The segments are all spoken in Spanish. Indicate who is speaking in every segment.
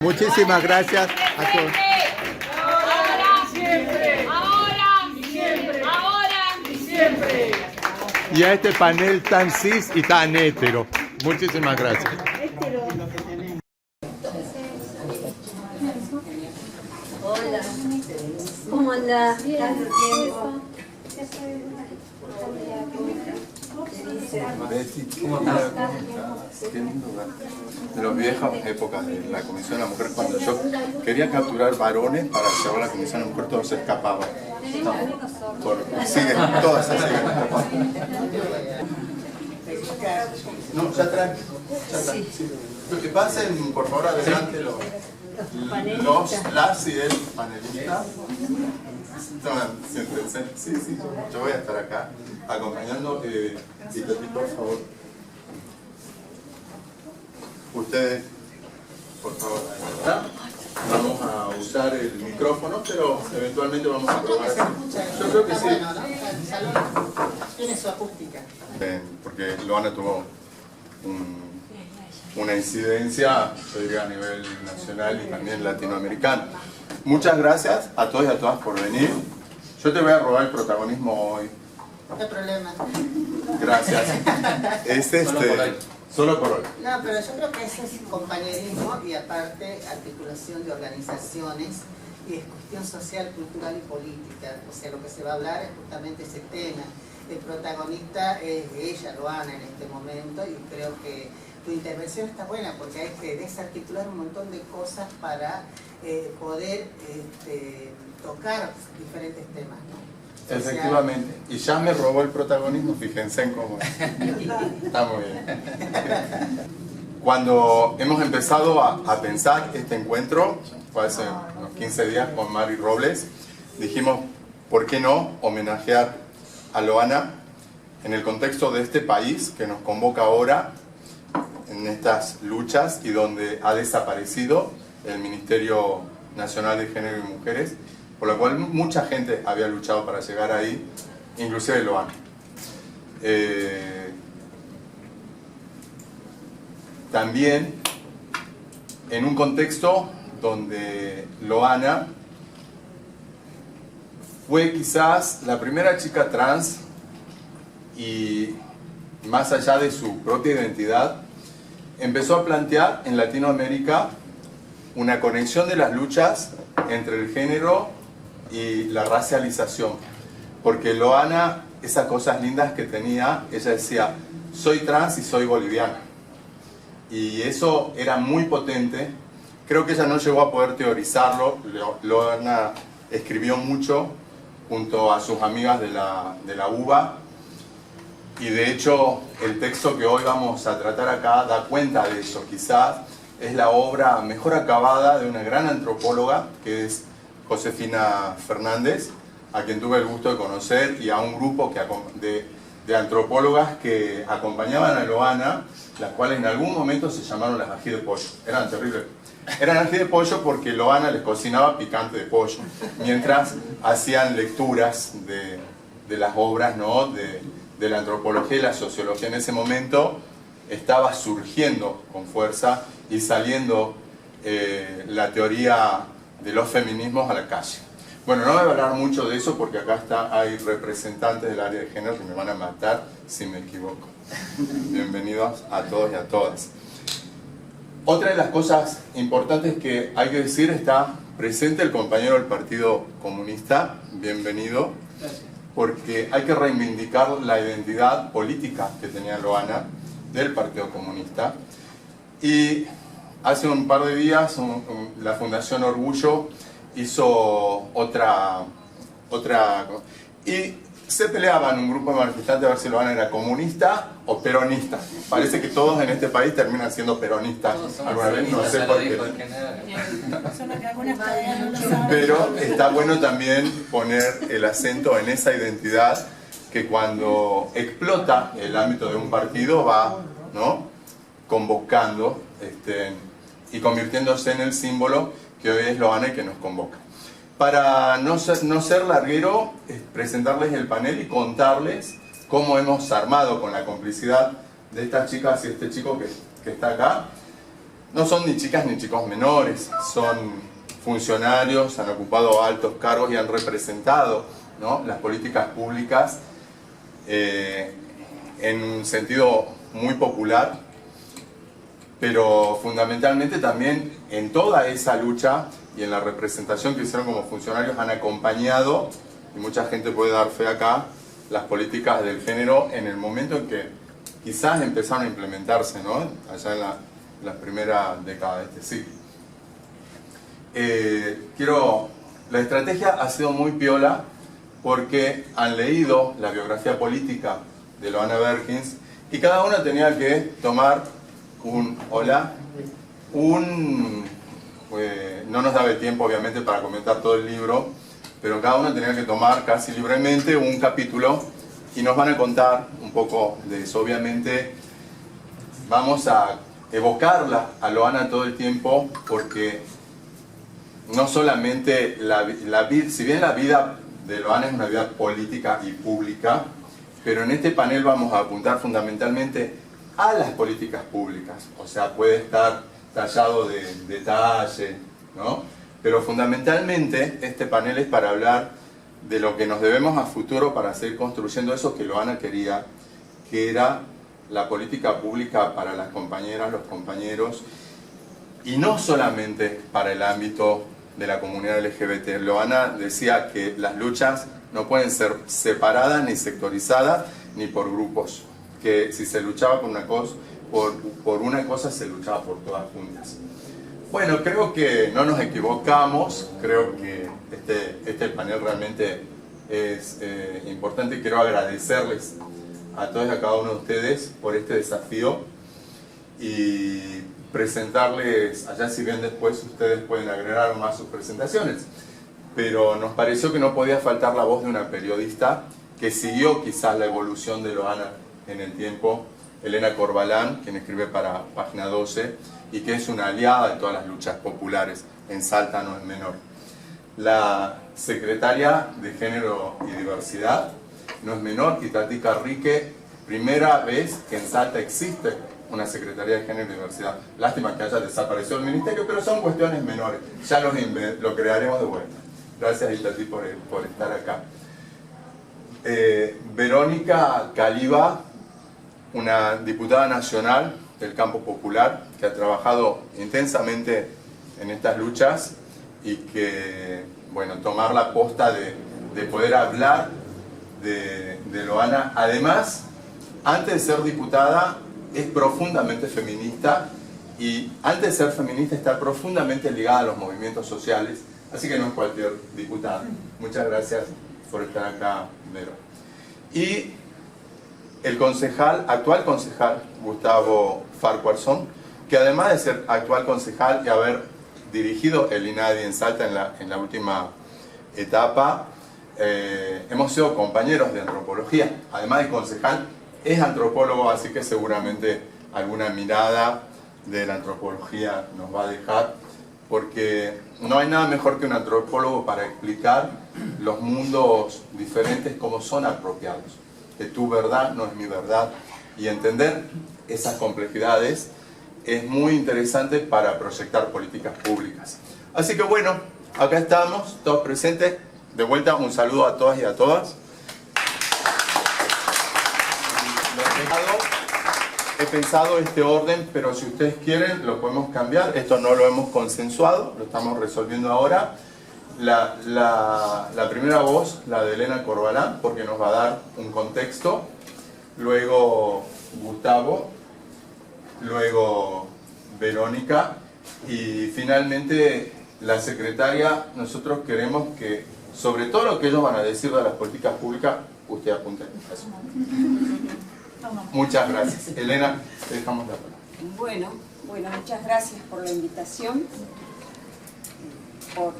Speaker 1: Muchísimas gracias a todos. Y a este panel tan cis y tan hétero. Muchísimas gracias.
Speaker 2: Hola. ¿Cómo andás? Tanto tiempo.
Speaker 3: ¿Cómo estás? Qué lindo lugar. De las viejas épocas de la Comisión de la Mujer, cuando yo quería capturar varones para llevar a la Comisión de la Mujer, todos se escapaban. Siguen, todas se siguen escapando. No, ya tranqui. Que pasen, por favor, adelante las y el panelista. Siéntense. Sí, yo voy a estar acá acompañando. Itati, por favor. Ustedes, por favor, ahí está. Vamos a usar el micrófono, pero eventualmente vamos a probar. Yo creo que sí.
Speaker 4: Tiene su acústica.
Speaker 3: Porque Loana tuvo una incidencia, yo diría, a nivel nacional y también latinoamericano. Muchas gracias a todos y a todas por venir. Yo te voy a robar el protagonismo hoy.
Speaker 4: No hay problema.
Speaker 3: Gracias. Solo por hoy.
Speaker 4: No, pero yo creo que ese es compañerismo y aparte articulación de organizaciones y es cuestión social, cultural y política. O sea, lo que se va a hablar es justamente ese tema. El protagonista es ella, Loana, en este momento, y creo que tu intervención está buena porque hay que desarticular un montón de cosas para poder tocar diferentes temas, ¿no?
Speaker 3: Efectivamente. Y ya me robó el protagonismo, fíjense en cómo es. Está muy bien. Cuando hemos empezado a pensar este encuentro, fue hace unos 15 días con Mari Robles, dijimos, ¿por qué no homenajear a Loana en el contexto de este país que nos convoca ahora en estas luchas y donde ha desaparecido el Ministerio Nacional de Género y Mujeres, por lo cual mucha gente había luchado para llegar ahí, inclusive Loana. También en un contexto donde Loana fue quizás la primera chica trans y más allá de su propia identidad, empezó a plantear en Latinoamérica una conexión de las luchas entre el género y la racialización. Porque Loana, esas cosas lindas que tenía, ella decía, soy trans y soy boliviana. Y eso era muy potente. Creo que ella no llegó a poder teorizarlo. Loana escribió mucho junto a sus amigas de la UBA. Y de hecho, el texto que hoy vamos a tratar acá da cuenta de eso. Quizás es la obra mejor acabada de una gran antropóloga, que es Josefina Fernández, a quien tuve el gusto de conocer, y a un grupo de antropólogas que acompañaban a Loana, las cuales en algún momento se llamaron las ají de pollo. Eran terribles. Eran ají de pollo porque Loana les cocinaba picante de pollo, mientras hacían lecturas de las obras, ¿no?, de la antropología y la sociología. En ese momento estaba surgiendo con fuerza y saliendo la teoría de los feminismos a la calle. Bueno, no voy a hablar mucho de eso porque acá hay representantes del área de género que me van a matar si me equivoco. Bienvenidos a todos y a todas. Otra de las cosas importantes que hay que decir, está presente el compañero del Partido Comunista, bienvenido, porque hay que reivindicar la identidad política que tenía Loana del Partido Comunista. Y hace un par de días la Fundación Orgullo hizo otra y se peleaban un grupo de manifestantes a ver si Loana era comunista o peronista. Parece que todos en este país terminan siendo peronistas alguna vez, no sé por qué. Pero está bueno también poner el acento en esa identidad que cuando explota el ámbito de un partido va, ¿no?, convocando y convirtiéndose en el símbolo que hoy es Loana y que nos convoca. Para no ser larguero, presentarles el panel y contarles cómo hemos armado con la complicidad de estas chicas y este chico que está acá, no son ni chicas ni chicos menores, son funcionarios, han ocupado altos cargos y han representado, ¿no?, las políticas públicas en un sentido muy popular, pero fundamentalmente también en toda esa lucha y en la representación que hicieron como funcionarios han acompañado, y mucha gente puede dar fe acá, las políticas del género en el momento en que quizás empezaron a implementarse, ¿no?, allá en la primera década de este siglo. La estrategia ha sido muy piola porque han leído la biografía política de Loana Berkins y cada uno tenía que tomar no nos daba el tiempo obviamente para comentar todo el libro, pero cada uno tenía que tomar casi libremente un capítulo y nos van a contar un poco de eso. Obviamente vamos a evocarla a Loana todo el tiempo porque no solamente si bien la vida de Loana es una vida política y pública, pero en este panel vamos a apuntar fundamentalmente a las políticas públicas. O sea, puede estar tallado de detalle, ¿no? Pero fundamentalmente este panel es para hablar de lo que nos debemos a futuro para seguir construyendo eso que Loana quería, que era la política pública para las compañeras, los compañeros, y no solamente para el ámbito de la comunidad LGBT. Loana decía que las luchas no pueden ser separadas ni sectorizadas ni por grupos, que si se luchaba por una cosa se luchaba por todas juntas. Bueno, creo que no nos equivocamos, creo que este panel realmente es importante y quiero agradecerles a todos y a cada uno de ustedes por este desafío y presentarles, allá si bien después ustedes pueden agregar más sus presentaciones, pero nos pareció que no podía faltar la voz de una periodista que siguió quizás la evolución de Loana en el tiempo, Elena Corbalán, quien escribe para Página 12 y que es una aliada de todas las luchas populares, en Salta no es menor. La secretaria de Género y Diversidad no es menor, Itatí Carrique, primera vez que en Salta existe una Secretaría de Género y Diversidad. Lástima que haya desaparecido el ministerio, pero son cuestiones menores, ya lo crearemos de vuelta. Gracias Itatí por estar acá. Verónica Caliba, una diputada nacional del campo popular que ha trabajado intensamente en estas luchas y que, bueno, tomar la posta de poder hablar de Loana. Además, antes de ser diputada, es profundamente feminista y antes de ser feminista está profundamente ligada a los movimientos sociales, así que no es cualquier diputada. Muchas gracias por estar acá, Vero. Y el actual concejal, Gustavo Farquharson, que además de ser actual concejal y haber dirigido el INADI en Salta en la última etapa, hemos sido compañeros de antropología. Además de concejal, es antropólogo, así que seguramente alguna mirada de la antropología nos va a dejar, porque no hay nada mejor que un antropólogo para explicar los mundos diferentes como son apropiados. Que tu verdad no es mi verdad, y entender esas complejidades es muy interesante para proyectar políticas públicas. Así que bueno, acá estamos, todos presentes. De vuelta un saludo a todas y a todas. He pensado este orden, pero si ustedes quieren lo podemos cambiar. Esto no lo hemos consensuado, lo estamos resolviendo ahora. La primera voz, la de Elena Corbalán, porque nos va a dar un contexto. Luego Gustavo, luego Verónica y finalmente la secretaria. Nosotros queremos que, sobre todo lo que ellos van a decir de las políticas públicas, usted apunte. Muchas gracias. Elena, te dejamos la palabra.
Speaker 5: Bueno, muchas gracias por la invitación, por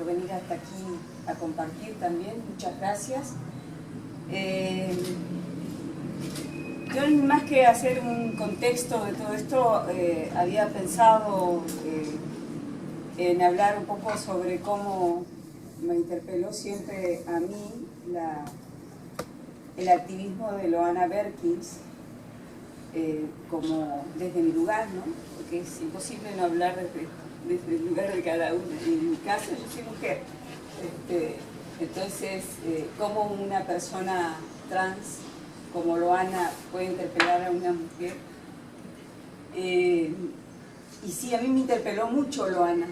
Speaker 5: venir hasta aquí a compartir también. Muchas gracias. Yo, más que hacer un contexto de todo esto, había pensado en hablar un poco sobre cómo me interpeló siempre a mí el activismo de Loana Berkins, como desde mi lugar, ¿no? porque es imposible no hablar desde el lugar de cada una. Y en mi caso yo soy mujer. Entonces, ¿cómo una persona trans como Loana puede interpelar a una mujer? Y sí, a mí me interpeló mucho Loana,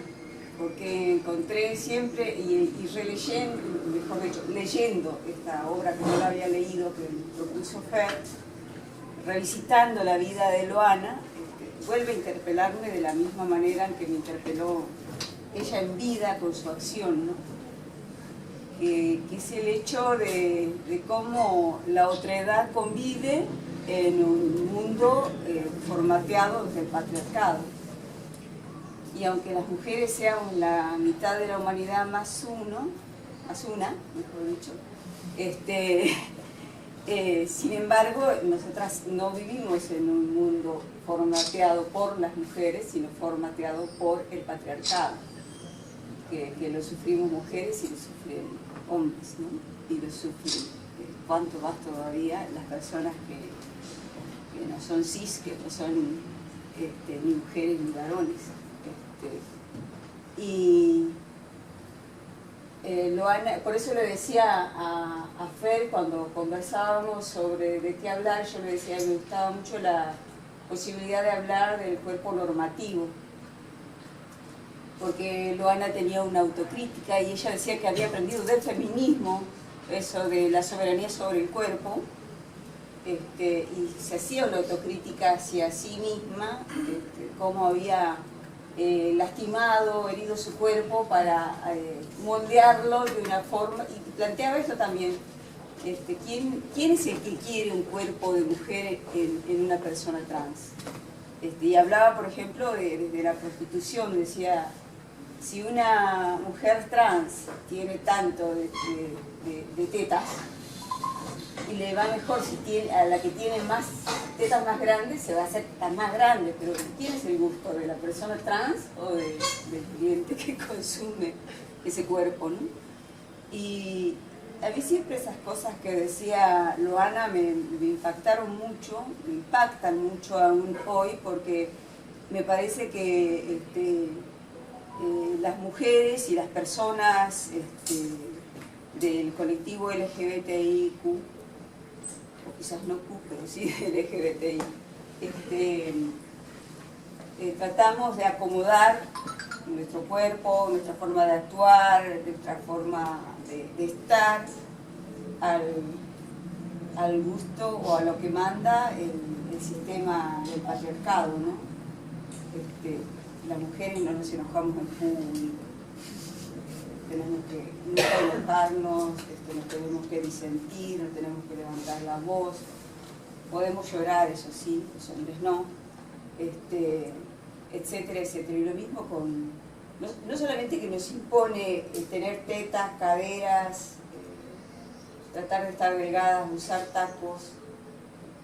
Speaker 5: porque encontré siempre, y releyendo, mejor dicho, leyendo esta obra que no la había leído, que propuso Fer, revisitando la vida de Loana, vuelve a interpelarme de la misma manera en que me interpeló ella en vida con su acción, ¿no? Que es el hecho de cómo la otredad convive en un mundo formateado desde el patriarcado. Y aunque las mujeres seamos la mitad de la humanidad más una, mejor dicho, sin embargo, nosotras no vivimos en un mundo formateado por las mujeres, sino formateado por el patriarcado, que lo sufrimos mujeres y lo sufren hombres, ¿no? Y lo sufren, cuánto más todavía, las personas que no son cis, que no son ni mujeres ni varones. Loana, por eso le decía a Fer cuando conversábamos sobre de qué hablar, yo le decía que me gustaba mucho la posibilidad de hablar del cuerpo normativo, porque Loana tenía una autocrítica y ella decía que había aprendido del feminismo, eso de la soberanía sobre el cuerpo, y se hacía una autocrítica hacia sí misma, cómo había lastimado, herido su cuerpo para moldearlo de una forma, y planteaba esto también, ¿quién es el que quiere un cuerpo de mujer en una persona trans? Y hablaba, por ejemplo, desde la prostitución, decía, si una mujer trans tiene tanto de tetas, y le va mejor si tiene, a la que tiene más tetas más grandes, se va a hacer tetas más grandes, pero ¿quién es el gusto? ¿De la persona trans o del cliente que consume ese cuerpo, ¿no? Y a mí siempre esas cosas que decía Loana me impactaron mucho, me impactan mucho aún hoy, porque me parece que las mujeres y las personas del colectivo LGBTIQ, o quizás no Q, pero sí LGBTI, tratamos de acomodar nuestro cuerpo, nuestra forma de actuar, nuestra forma de estar al gusto o a lo que manda el sistema del patriarcado, ¿no? Las mujeres no nos enojamos en público, tenemos que nunca enojarnos, no tenemos que disentir, no tenemos que levantar la voz, podemos llorar, eso sí, los hombres no, etcétera, etcétera. Y lo mismo con, no solamente que nos impone tener tetas, caderas, tratar de estar delgadas, usar tacos,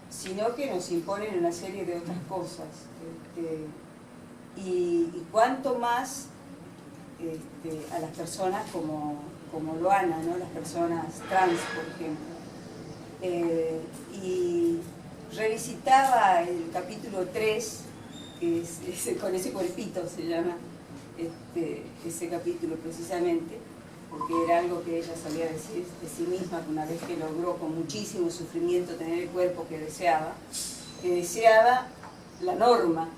Speaker 5: sino que nos imponen una serie de otras cosas. Y cuanto más a las personas como Loana, ¿no? Las personas trans, por ejemplo. Y revisitaba el capítulo 3, que es con ese cuerpito se llama ese capítulo precisamente, porque era algo que ella sabía decir de sí misma, que una vez que logró con muchísimo sufrimiento tener el cuerpo que deseaba la norma.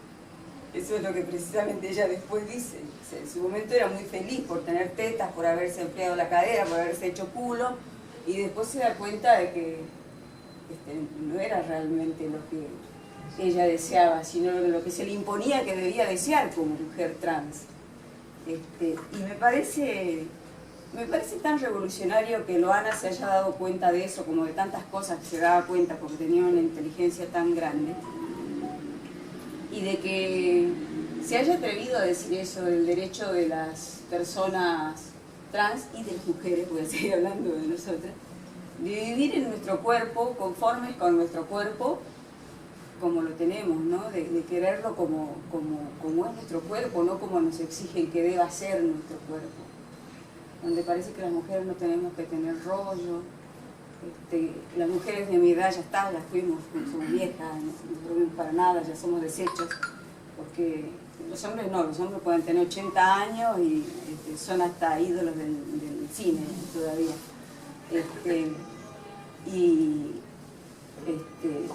Speaker 5: Eso es lo que precisamente ella después dice. O sea, en su momento era muy feliz por tener tetas, por haberse empleado la cadera, por haberse hecho culo, y después se da cuenta de que no era realmente lo que ella deseaba, sino lo que se le imponía que debía desear como mujer trans. Y me parece tan revolucionario que Loana se haya dado cuenta de eso, como de tantas cosas que se daba cuenta porque tenía una inteligencia tan grande, y de que se haya atrevido a decir eso del derecho de las personas trans y de las mujeres, voy a seguir hablando de nosotras, de vivir en nuestro cuerpo, conformes con nuestro cuerpo, como lo tenemos, ¿no? De quererlo como es nuestro cuerpo, no como nos exigen que deba ser nuestro cuerpo. Donde parece que las mujeres no tenemos que tener rollo, las mujeres de mi edad ya está, las fuimos, somos viejas, no servimos para nada, ya somos desechos. porque los hombres no, los hombres pueden tener 80 años y son hasta ídolos del cine todavía.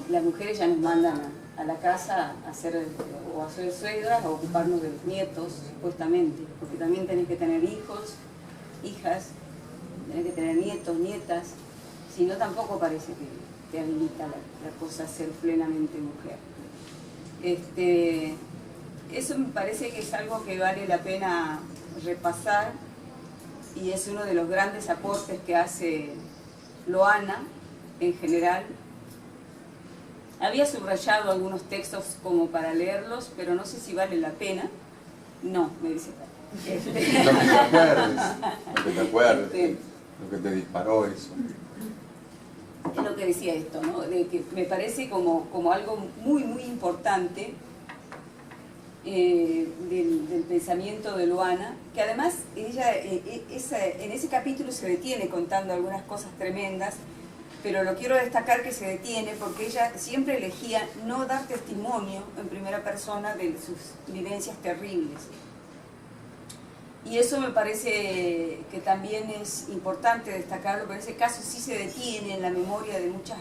Speaker 5: Las mujeres ya nos mandan a la casa a hacer suegras o ocuparnos de los nietos, supuestamente, porque también tenés que tener hijos, hijas, tenés que tener nietos, nietas, si no tampoco parece que te habilita la cosa a ser plenamente mujer. Eso me parece que es algo que vale la pena repasar y es uno de los grandes aportes que hace Loana en general. Había subrayado algunos textos como para leerlos, pero no sé si vale la pena. No, me dice.
Speaker 3: Lo que te acuerdes, lo que te disparó eso.
Speaker 5: Es lo que decía esto, ¿no? De que me parece como algo muy, muy importante del pensamiento de Loana, que además ella en ese capítulo se detiene contando algunas cosas tremendas, pero lo quiero destacar que se detiene porque ella siempre elegía no dar testimonio en primera persona de sus vivencias terribles. Y eso me parece que también es importante destacarlo, pero en ese caso sí se detiene en la memoria de muchas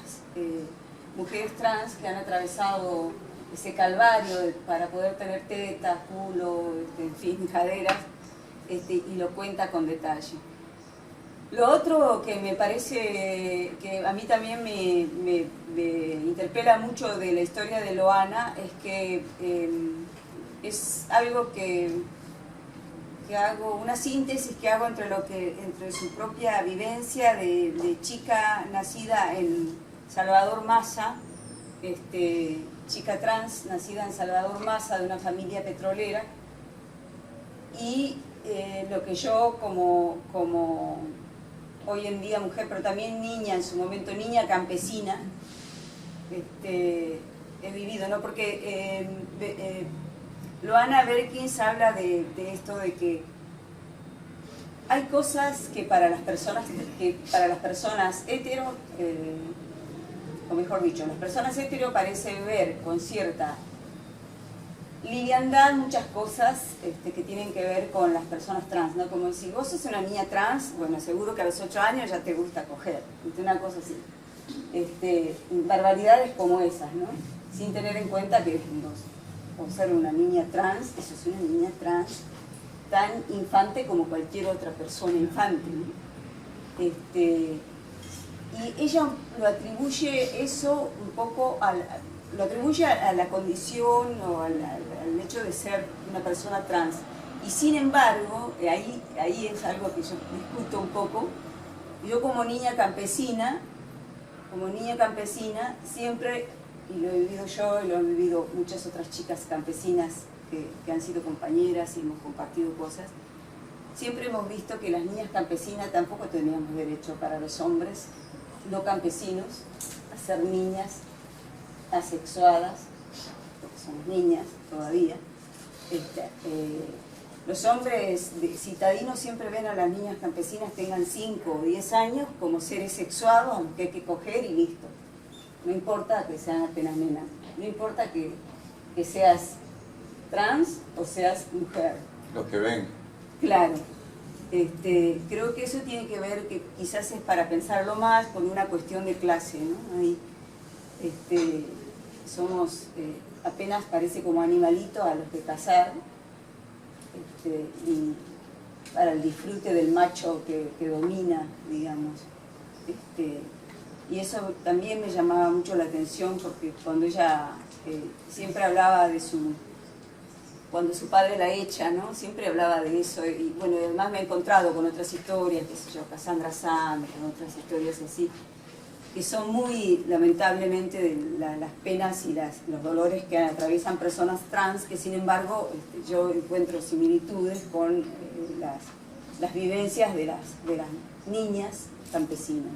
Speaker 5: mujeres trans que han atravesado ese calvario para poder tener tetas, culo, en fin, caderas, y lo cuenta con detalle. Lo otro que me parece que a mí también me interpela mucho de la historia de Loana es que es algo que hago, una síntesis que hago entre su propia vivencia de chica nacida en Salvador Massa, chica trans nacida en Salvador Massa de una familia petrolera, y lo que yo como hoy en día mujer, pero también niña, en su momento niña campesina, he vivido, ¿no? Porque Loana Berkins habla de esto de que hay cosas que para las personas hetero, o mejor dicho, las personas hetero parecen ver con cierta liviandad muchas cosas que tienen que ver con las personas trans, ¿no? Como si vos sos una niña trans, bueno, seguro que a los 8 años ya te gusta coger, una cosa así. Barbaridades como esas, ¿no? Sin tener en cuenta que por ser una niña trans, eso es una niña trans tan infante como cualquier otra persona infante, ¿no? Y ella lo atribuye eso un poco lo atribuye a la condición o al hecho de ser una persona trans. Y sin embargo, ahí es algo que yo discuto un poco. Yo como niña campesina siempre, y lo he vivido yo y lo han vivido muchas otras chicas campesinas que han sido compañeras y hemos compartido cosas, siempre hemos visto que las niñas campesinas tampoco teníamos derecho para los hombres no campesinos a ser niñas asexuadas, porque somos niñas todavía. Los hombres citadinos siempre ven a las niñas campesinas, tengan 5 o 10 años, como seres sexuados a los que hay que coger y listo. No importa que sean apenas nenas, no importa que seas trans o seas mujer.
Speaker 3: Los que ven.
Speaker 5: Claro. Creo que eso tiene que ver, que quizás es para pensarlo más, con una cuestión de clase, ¿no? Ahí, somos apenas parece como animalitos a los que cazar, y para el disfrute del macho que domina, digamos. Y eso también me llamaba mucho la atención, porque cuando ella siempre hablaba de cuando su padre la echa, ¿no? Siempre hablaba de eso, y bueno, además me he encontrado con otras historias, qué sé yo, Cassandra Sand, con otras historias así, que son muy, lamentablemente, de las penas y los dolores que atraviesan personas trans, que sin embargo yo encuentro similitudes con las vivencias de las niñas campesinas.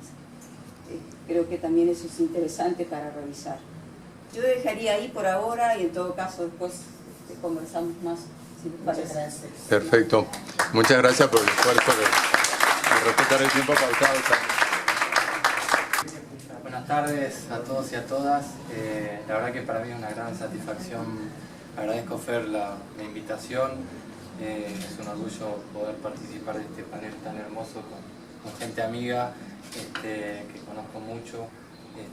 Speaker 5: Creo que también eso es interesante para revisar. Yo dejaría ahí por ahora y en todo caso después conversamos más, si les parece.
Speaker 4: Muchas gracias.
Speaker 3: Perfecto. Muchas gracias por el esfuerzo de respetar el tiempo pautado también.
Speaker 6: Buenas tardes a todos y a todas. La verdad que para mí es una gran satisfacción Agradezco, Fer, la invitación. Es un orgullo poder participar de este panel tan hermoso con gente amiga que conozco mucho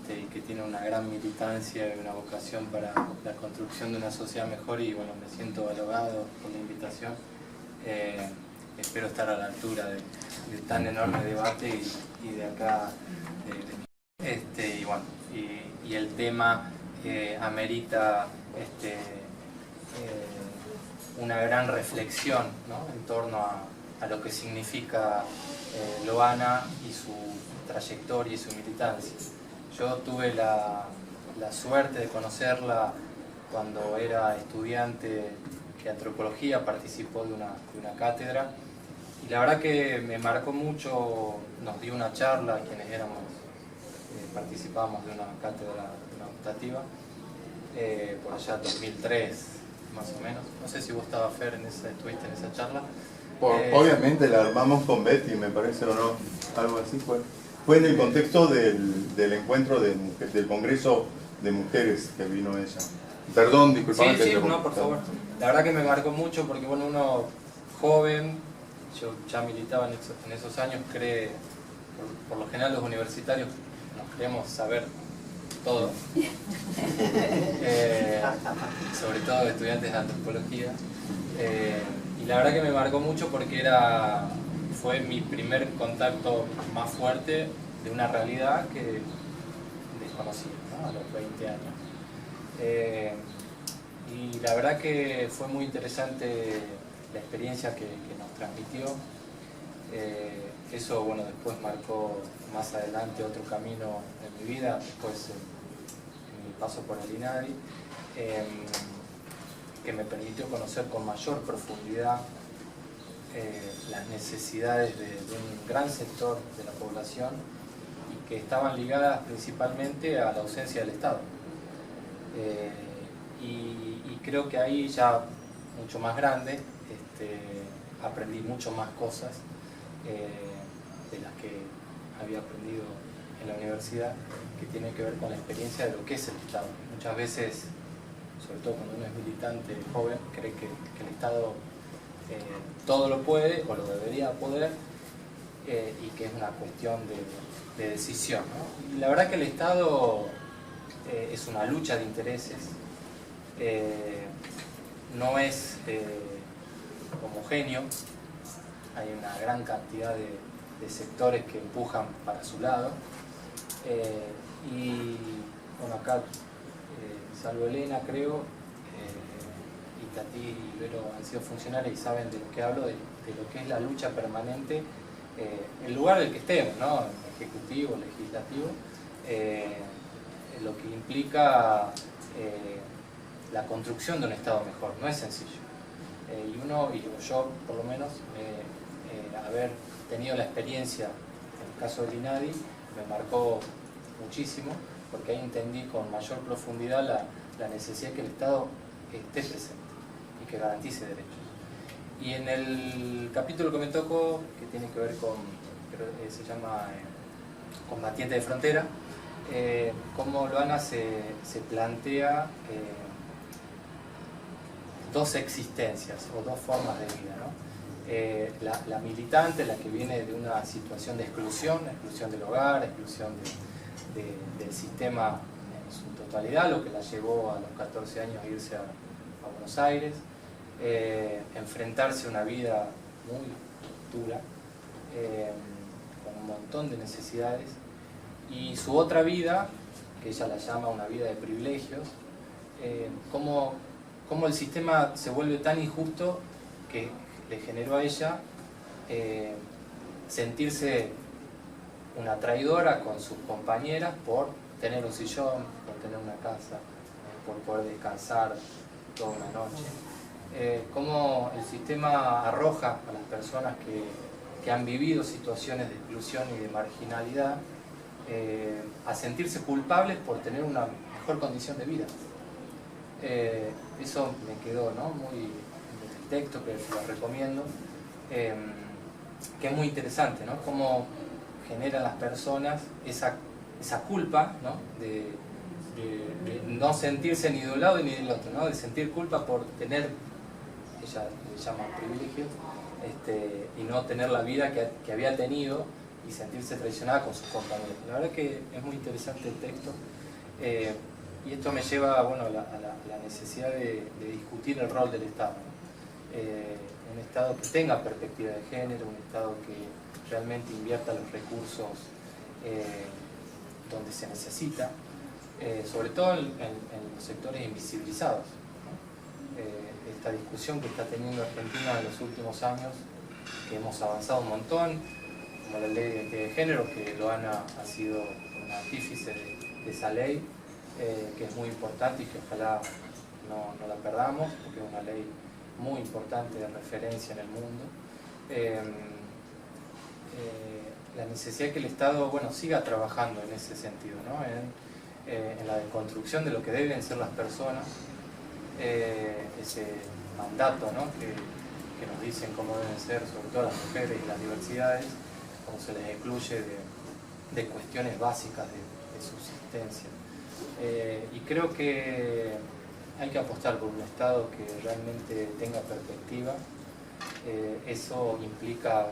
Speaker 6: y que tiene una gran militancia y una vocación para la construcción de una sociedad mejor, y bueno, me siento halagado por la invitación. Espero estar a la altura de tan enorme debate y de acá y bueno, y el tema amerita una gran reflexión, ¿no?, en torno a lo que significa Loana y su trayectoria y su militancia. Yo tuve la suerte de conocerla cuando era estudiante de antropología, participó de una cátedra, y la verdad que me marcó mucho. Nos dio una charla quienes participamos de una cátedra, una optativa, por allá 2003 más o menos. No sé si vos estabas, Fer, estuviste en esa charla.
Speaker 3: Obviamente la armamos con Betty, me parece, o no, algo así fue. Fue en el contexto del encuentro del Congreso de Mujeres que vino ella. Perdón, disculpame.
Speaker 6: Sí, no, por favor. La verdad que me marcó mucho porque, bueno, uno joven, yo ya militaba en esos años, cree, por lo general los universitarios nos creemos saber todo, sobre todo estudiantes de antropología, y la verdad que me marcó mucho porque fue mi primer contacto más fuerte de una realidad que desconocía, ¿no?, a los 20 años. Y la verdad que fue muy interesante la experiencia que nos transmitió. Eso, bueno, después marcó más adelante otro camino en mi vida, después en mi paso por el INADI, que me permitió conocer con mayor profundidad las necesidades de un gran sector de la población, y que estaban ligadas principalmente a la ausencia del Estado. Y creo que ahí, ya mucho más grande, aprendí mucho más cosas de las que había aprendido en la universidad, que tienen que ver con la experiencia de lo que es el Estado. Muchas veces, sobre todo cuando uno es militante joven, cree que el Estado todo lo puede o lo debería poder, y que es una cuestión de decisión, ¿no? Y la verdad que el Estado es una lucha de intereses, no es homogéneo, hay una gran cantidad de sectores que empujan para su lado, y bueno, acá salvo Elena, creo, y Tati y Vero han sido funcionarios y saben de lo que hablo, de lo que es la lucha permanente, el lugar del que estemos, ¿no?, ejecutivo, legislativo, lo que implica la construcción de un Estado mejor. No es sencillo. Y yo por lo menos, haber tenido la experiencia en el caso del INADI, me marcó muchísimo, porque ahí entendí con mayor profundidad la necesidad de que el Estado esté presente y que garantice derechos. Y en el capítulo que me tocó, que tiene que ver con, se llama Combatiente de Frontera, cómo Loana se plantea dos existencias o dos formas de vida, ¿no? La militante, la que viene de una situación de exclusión del hogar, exclusión del sistema en su totalidad, lo que la llevó a los 14 años a irse a Buenos Aires, enfrentarse a una vida muy dura, con un montón de necesidades, y su otra vida, que ella la llama una vida de privilegios, cómo el sistema se vuelve tan injusto que le generó a ella sentirse una traidora con sus compañeras por tener un sillón, por tener una casa, por poder descansar toda una noche. Cómo el sistema arroja a las personas que han vivido situaciones de exclusión y de marginalidad a sentirse culpables por tener una mejor condición de vida. Eso me quedó, ¿no?, muy en el texto, que lo recomiendo, que es muy interesante, ¿no?, cómo generan las personas esa culpa, ¿no?, de de no sentirse ni de un lado ni del otro, ¿no? De sentir culpa por tener, ella le llama privilegios, y no tener la vida que había tenido y sentirse traicionada con sus compañeros. La verdad que es muy interesante el texto, y esto me lleva, bueno, a la necesidad de discutir el rol del Estado, ¿no? Un Estado que tenga perspectiva de género, un Estado que realmente invierta los recursos donde se necesita, sobre todo en los sectores invisibilizados, ¿no? Esta discusión que está teniendo Argentina en los últimos años, que hemos avanzado un montón, como la ley de identidad de género, que Loana ha sido un artífice de esa ley, que es muy importante y que ojalá no la perdamos, porque es una ley muy importante de referencia en el mundo. La necesidad de que el Estado, bueno, siga trabajando en ese sentido, ¿no? En la deconstrucción de lo que deben ser las personas, ese mandato, ¿no? que nos dicen cómo deben ser, sobre todo las mujeres y las diversidades, cómo se les excluye de cuestiones básicas de subsistencia. Y creo que hay que apostar por un Estado que realmente tenga perspectiva. Eso implica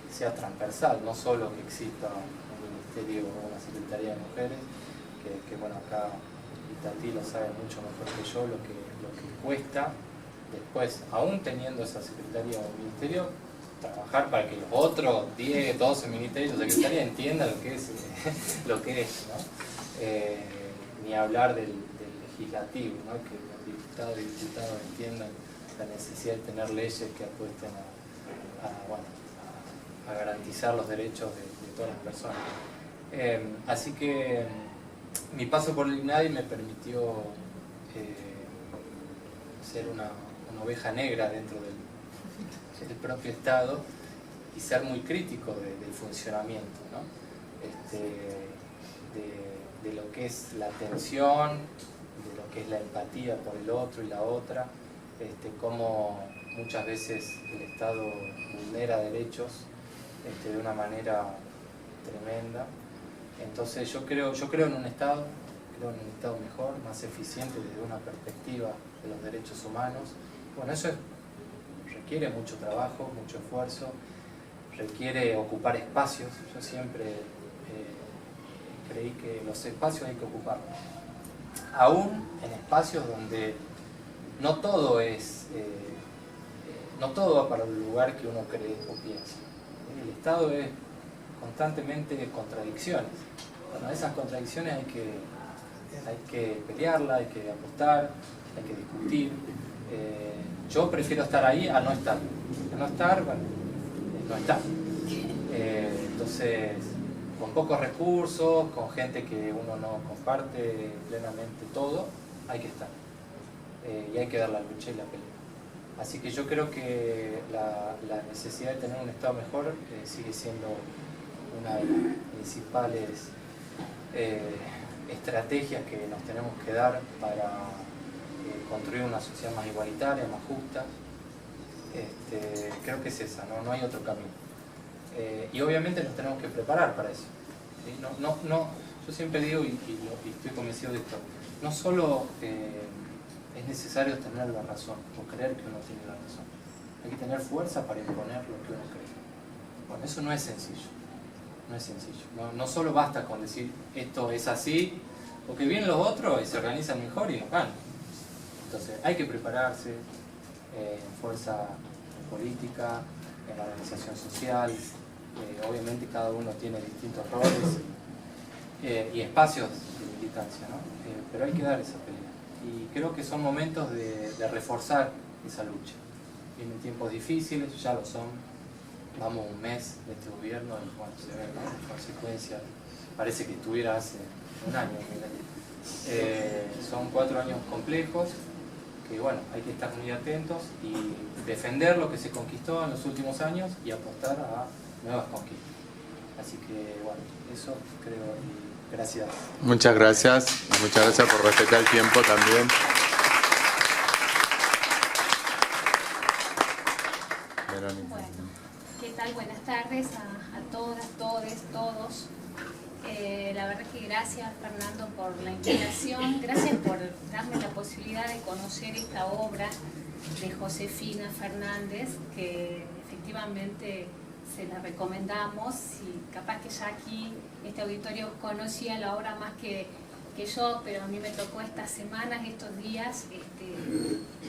Speaker 6: que sea transversal, no solo que exista un ministerio o una secretaría de mujeres, que bueno, acá Itatí lo sabe mucho mejor que yo lo que cuesta después, aún teniendo esa secretaría o ministerio, trabajar para que los otros 10, 12 ministerios o secretarias entiendan lo que es, ¿no? Ni hablar del legislativo, ¿no? Que los diputados y diputadas entiendan la necesidad de tener leyes que apuesten a garantizar los derechos de todas las personas. Así que mi paso por el INADI me permitió ser una oveja negra dentro del propio Estado y ser muy crítico del funcionamiento, ¿no? De lo que es la atención, de lo que es la empatía por el otro y la otra, cómo muchas veces el Estado vulnera derechos de una manera tremenda. Entonces yo creo en un Estado, mejor, más eficiente desde una perspectiva de los derechos humanos. Bueno, eso requiere mucho trabajo, mucho esfuerzo, requiere ocupar espacios. Yo siempre creí que los espacios hay que ocuparlos, aún en espacios donde no todo va para el lugar que uno cree o piensa. El Estado es constantemente contradicciones. Bueno, esas contradicciones hay que pelearlas, hay que apostar, hay que discutir. Yo prefiero estar ahí a no estar. A no estar, bueno, no estar. Entonces, con pocos recursos, con gente que uno no comparte plenamente todo, hay que estar. Y hay que dar la lucha y la pelea. Así que yo creo que la necesidad de tener un Estado mejor sigue siendo una de las principales estrategias que nos tenemos que dar para construir una sociedad más igualitaria, más justa. Creo que es esa, no hay otro camino. Y obviamente nos tenemos que preparar para eso. ¿Sí? Yo siempre digo, y estoy convencido de esto, no solo es necesario tener la razón o creer que uno tiene la razón, hay que tener fuerza para imponer lo que uno cree. Bueno, eso no es sencillo. No es sencillo. No solo basta con decir esto es así, porque vienen los otros y se organizan mejor y nos ganan. Entonces hay que prepararse en fuerza política, en la organización social. Obviamente cada uno tiene distintos roles y espacios de militancia, ¿no? Pero hay que dar esa pelea. Y creo que son momentos de reforzar esa lucha. Vienen tiempos difíciles, ya lo son. Vamos un mes de este gobierno y bueno, se ve, ¿no? En consecuencia, parece que estuviera hace un año. Son 4 años complejos que bueno, hay que estar muy atentos y defender lo que se conquistó en los últimos años y apostar a nuevas conquistas. Así que bueno, eso creo y gracias.
Speaker 1: Muchas gracias por respetar el tiempo también. Verónica.
Speaker 7: Bueno, ¿qué tal? Buenas tardes a todas, todes, todos. La verdad que gracias, Fernando, por la invitación, gracias por darme la posibilidad de conocer esta obra de Josefina Fernández, que efectivamente se la recomendamos, y capaz que ya aquí este auditorio conocía la obra más que yo, pero a mí me tocó estas semanas, estos días,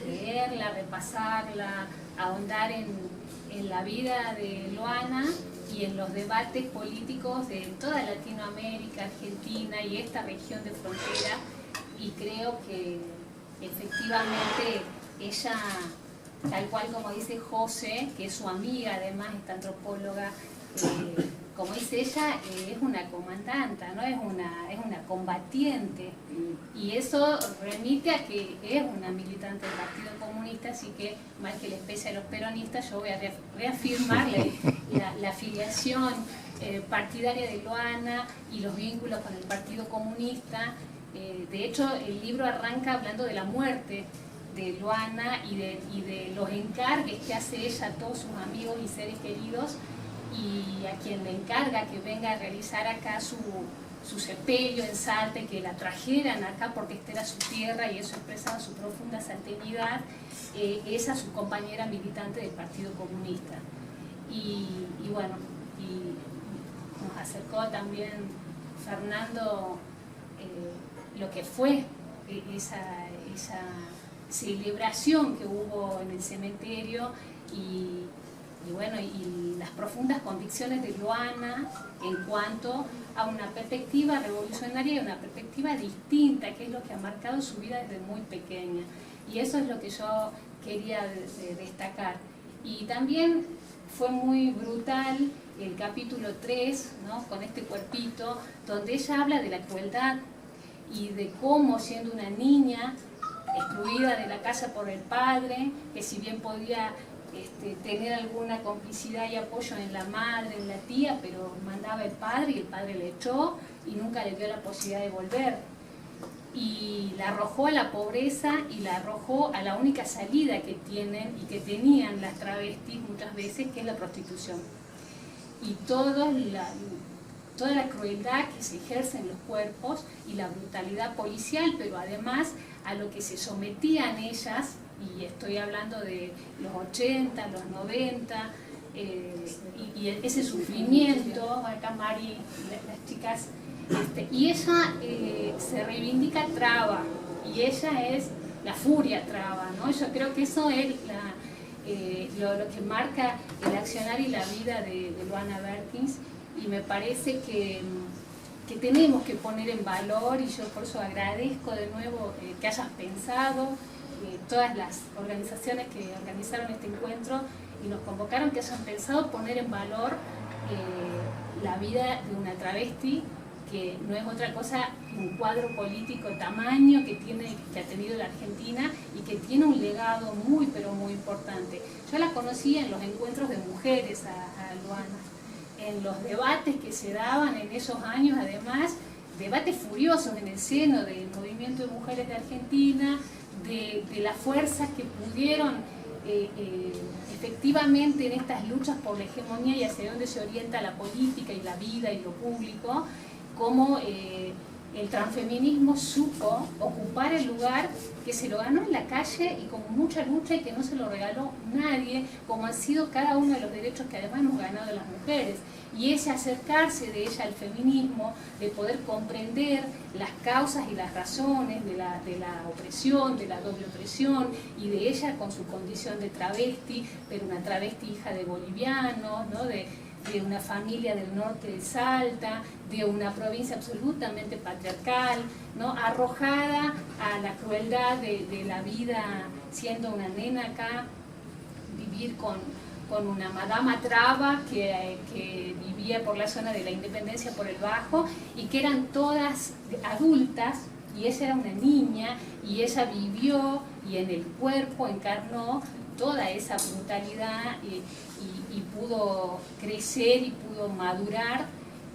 Speaker 7: leerla, repasarla, ahondar en la vida de Luana y en los debates políticos de toda Latinoamérica, Argentina y esta región de frontera, y creo que efectivamente ella, tal cual como dice José, que es su amiga además, esta antropóloga, como dice ella, es una comandanta, ¿no? es una combatiente, y eso remite a que es una militante del Partido Comunista, así que, mal que les pese a los peronistas, yo voy a reafirmar la afiliación partidaria de Luana y los vínculos con el Partido Comunista. De hecho, el libro arranca hablando de la muerte de Luana y de los encargues que hace ella a todos sus amigos y seres queridos, y a quien le encarga que venga a realizar acá su sepelio en Salta, y que la trajeran acá porque esta era su tierra y eso expresaba su profunda salteñidad, es a su compañera militante del Partido Comunista. Y bueno, y nos acercó también Fernando lo que fue esa celebración que hubo en el cementerio, y bueno, y las profundas convicciones de Luana en cuanto a una perspectiva revolucionaria y una perspectiva distinta, que es lo que ha marcado su vida desde muy pequeña. Y eso es lo que yo quería destacar. Y también fue muy brutal el capítulo 3, ¿no? Con este cuerpito, donde ella habla de la crueldad y de cómo, siendo una niña excluida de la casa por el padre, que si bien podía tener alguna complicidad y apoyo en la madre, en la tía, pero mandaba el padre y el padre le echó y nunca le dio la posibilidad de volver. Y la arrojó a la pobreza y la arrojó a la única salida que tienen y que tenían las travestis muchas veces, que es la prostitución. Y toda la crueldad que se ejerce en los cuerpos y la brutalidad policial, pero además a lo que se sometían ellas, y estoy hablando de los 80, los 90, y ese sufrimiento, acá Mari, las chicas, y ella se reivindica traba, y ella es la furia traba, ¿no? Yo creo que eso es lo que marca el accionar y la vida de Luana Berkins, y me parece que tenemos que poner en valor, y yo por eso agradezco de nuevo que hayas pensado, todas las organizaciones que organizaron este encuentro y nos convocaron, que hayan pensado poner en valor la vida de una travesti, que no es otra cosa que un cuadro político tamaño que ha tenido la Argentina y que tiene un legado muy, pero muy importante. Yo la conocí en los encuentros de mujeres a Luana, en los debates que se daban en esos años, además, debates furiosos en el seno del movimiento de mujeres de Argentina, de las fuerzas que pudieron efectivamente en estas luchas por la hegemonía y hacia dónde se orienta la política y la vida y lo público, cómo el transfeminismo supo ocupar el lugar que se lo ganó en la calle y con mucha lucha, y que no se lo regaló nadie, como han sido cada uno de los derechos que además hemos ganado las mujeres. Y ese acercarse de ella al feminismo, de poder comprender las causas y las razones de la opresión, de la doble opresión, y de ella con su condición de travesti, pero una travesti hija de bolivianos, ¿no? de una familia del norte de Salta, de una provincia absolutamente patriarcal, ¿no? Arrojada a la crueldad de la vida siendo una nena acá, vivir con una madama traba que vivía por la zona de la Independencia, por el Bajo, y que eran todas adultas, y ella era una niña, y ella vivió y en el cuerpo encarnó toda esa brutalidad y pudo crecer y pudo madurar,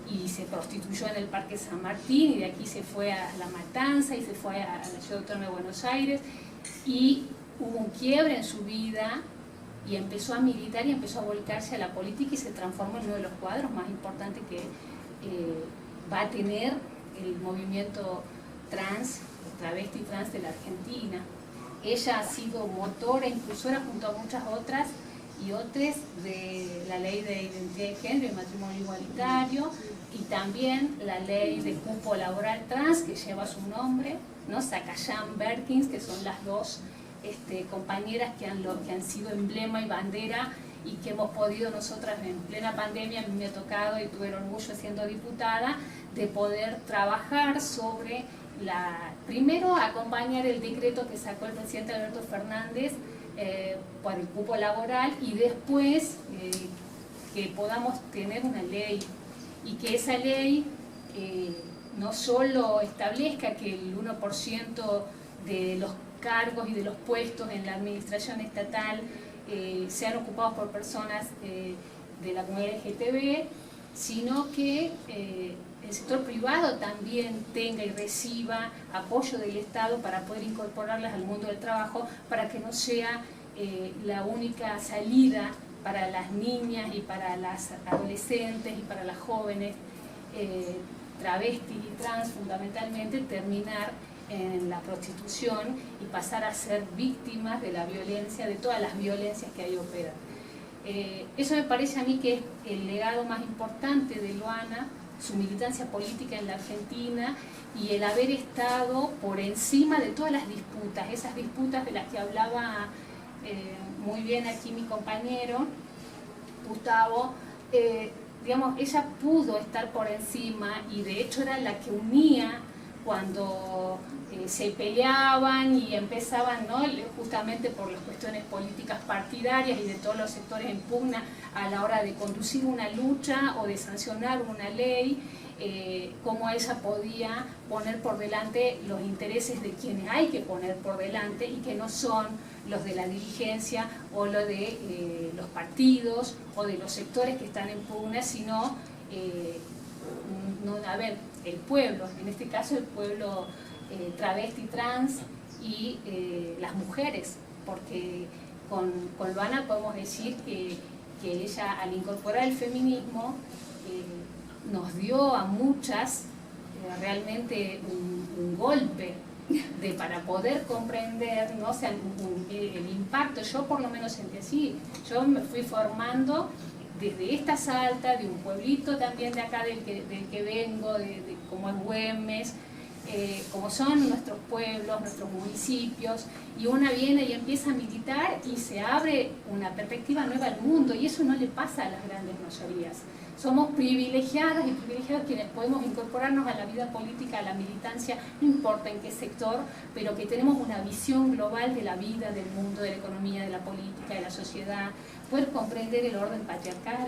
Speaker 7: y se prostituyó en el Parque San Martín, y de aquí se fue a La Matanza y se fue a la Ciudad Autónoma de Buenos Aires, y hubo un quiebre en su vida y empezó a militar y empezó a volcarse a la política y se transformó en uno de los cuadros más importantes va a tener el movimiento trans, travesti trans de la Argentina. Ella ha sido motora, impulsora junto a muchas otras y otros de la ley de identidad de género y matrimonio igualitario, y también la ley de cupo laboral trans que lleva su nombre, ¿no? Sakayam Berkins, que son las dos compañeras que han sido emblema y bandera, y que hemos podido nosotras en plena pandemia, a mí me ha tocado y tuve el orgullo siendo diputada de poder trabajar sobre primero acompañar el decreto que sacó el presidente Alberto Fernández por el cupo laboral, y después que podamos tener una ley, y que esa ley no solo establezca que el 1% de los cargos y de los puestos en la administración estatal sean ocupados por personas de la comunidad LGTB, sino que el sector privado también tenga y reciba apoyo del Estado para poder incorporarlas al mundo del trabajo, para que no sea la única salida para las niñas y para las adolescentes y para las jóvenes travestis y trans, fundamentalmente, terminar en la prostitución y pasar a ser víctimas de la violencia, de todas las violencias que ahí operan. Eso me parece a mí que es el legado más importante de Luana, su militancia política en la Argentina y el haber estado por encima de todas las disputas, esas disputas de las que hablaba muy bien aquí mi compañero Gustavo. Digamos, ella pudo estar por encima, y de hecho era la que unía cuando se peleaban y empezaban, ¿no? Justamente por las cuestiones políticas partidarias y de todos los sectores en pugna a la hora de conducir una lucha o de sancionar una ley, cómo ella podía poner por delante los intereses de quienes hay que poner por delante y que no son los de la dirigencia o los de los partidos o de los sectores que están en pugna, sino el pueblo, en este caso el pueblo travesti, trans y las mujeres, porque con Luana podemos decir que ella, al incorporar el feminismo, nos dio a muchas realmente un golpe para poder comprender, ¿no? O sea, el impacto. Yo por lo menos sentí así. Yo me fui formando desde esta Salta, de un pueblito también de acá del que vengo, como es Güemes, como son nuestros pueblos, nuestros municipios, y una viene y empieza a militar y se abre una perspectiva nueva al mundo, y eso no le pasa a las grandes mayorías. Somos privilegiadas y privilegiados quienes podemos incorporarnos a la vida política, a la militancia, no importa en qué sector, pero que tenemos una visión global de la vida, del mundo, de la economía, de la política, de la sociedad, poder comprender el orden patriarcal.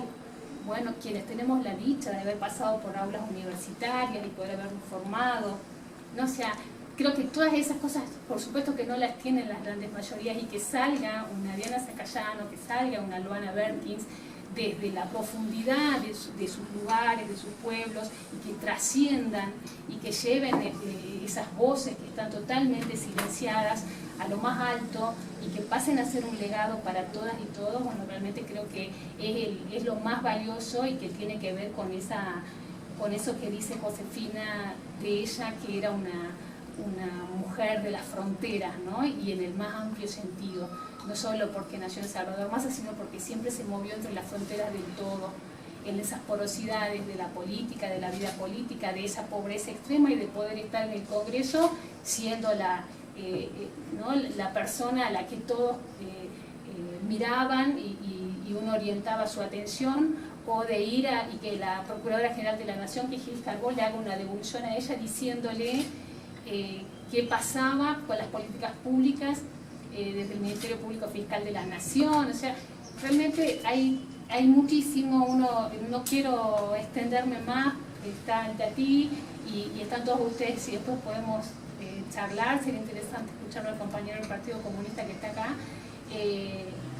Speaker 7: Bueno, quienes tenemos la dicha de haber pasado por aulas universitarias y poder habernos formado, ¿no? O sea, creo que todas esas cosas, por supuesto que no las tienen las grandes mayorías, y que salga una Diana Sakayam, que salga una Luana Berkins, desde la profundidad de sus lugares, de sus pueblos, y que trasciendan y que lleven esas voces que están totalmente silenciadas a lo más alto y que pasen a ser un legado para todas y todos. Bueno, realmente creo que es lo más valioso, y que tiene que ver con eso que dice Josefina de ella, que era una mujer de las fronteras, ¿no? Y en el más amplio sentido, no solo porque nació en Salvador Massa, sino porque siempre se movió entre las fronteras del todo, en esas porosidades de la política, de la vida política, de esa pobreza extrema, y de poder estar en el Congreso siendo ¿no? la persona a la que todos miraban y uno orientaba su atención, o de ir y que la Procuradora General de la Nación, que Gil Carbó, le haga una devolución a ella diciéndole qué pasaba con las políticas públicas desde el Ministerio Público Fiscal de la Nación. O sea, realmente hay muchísimo. No quiero extenderme más, está ante a ti y están todos ustedes, y después podemos charlar. Sería interesante escucharlo al compañero del Partido Comunista que está acá.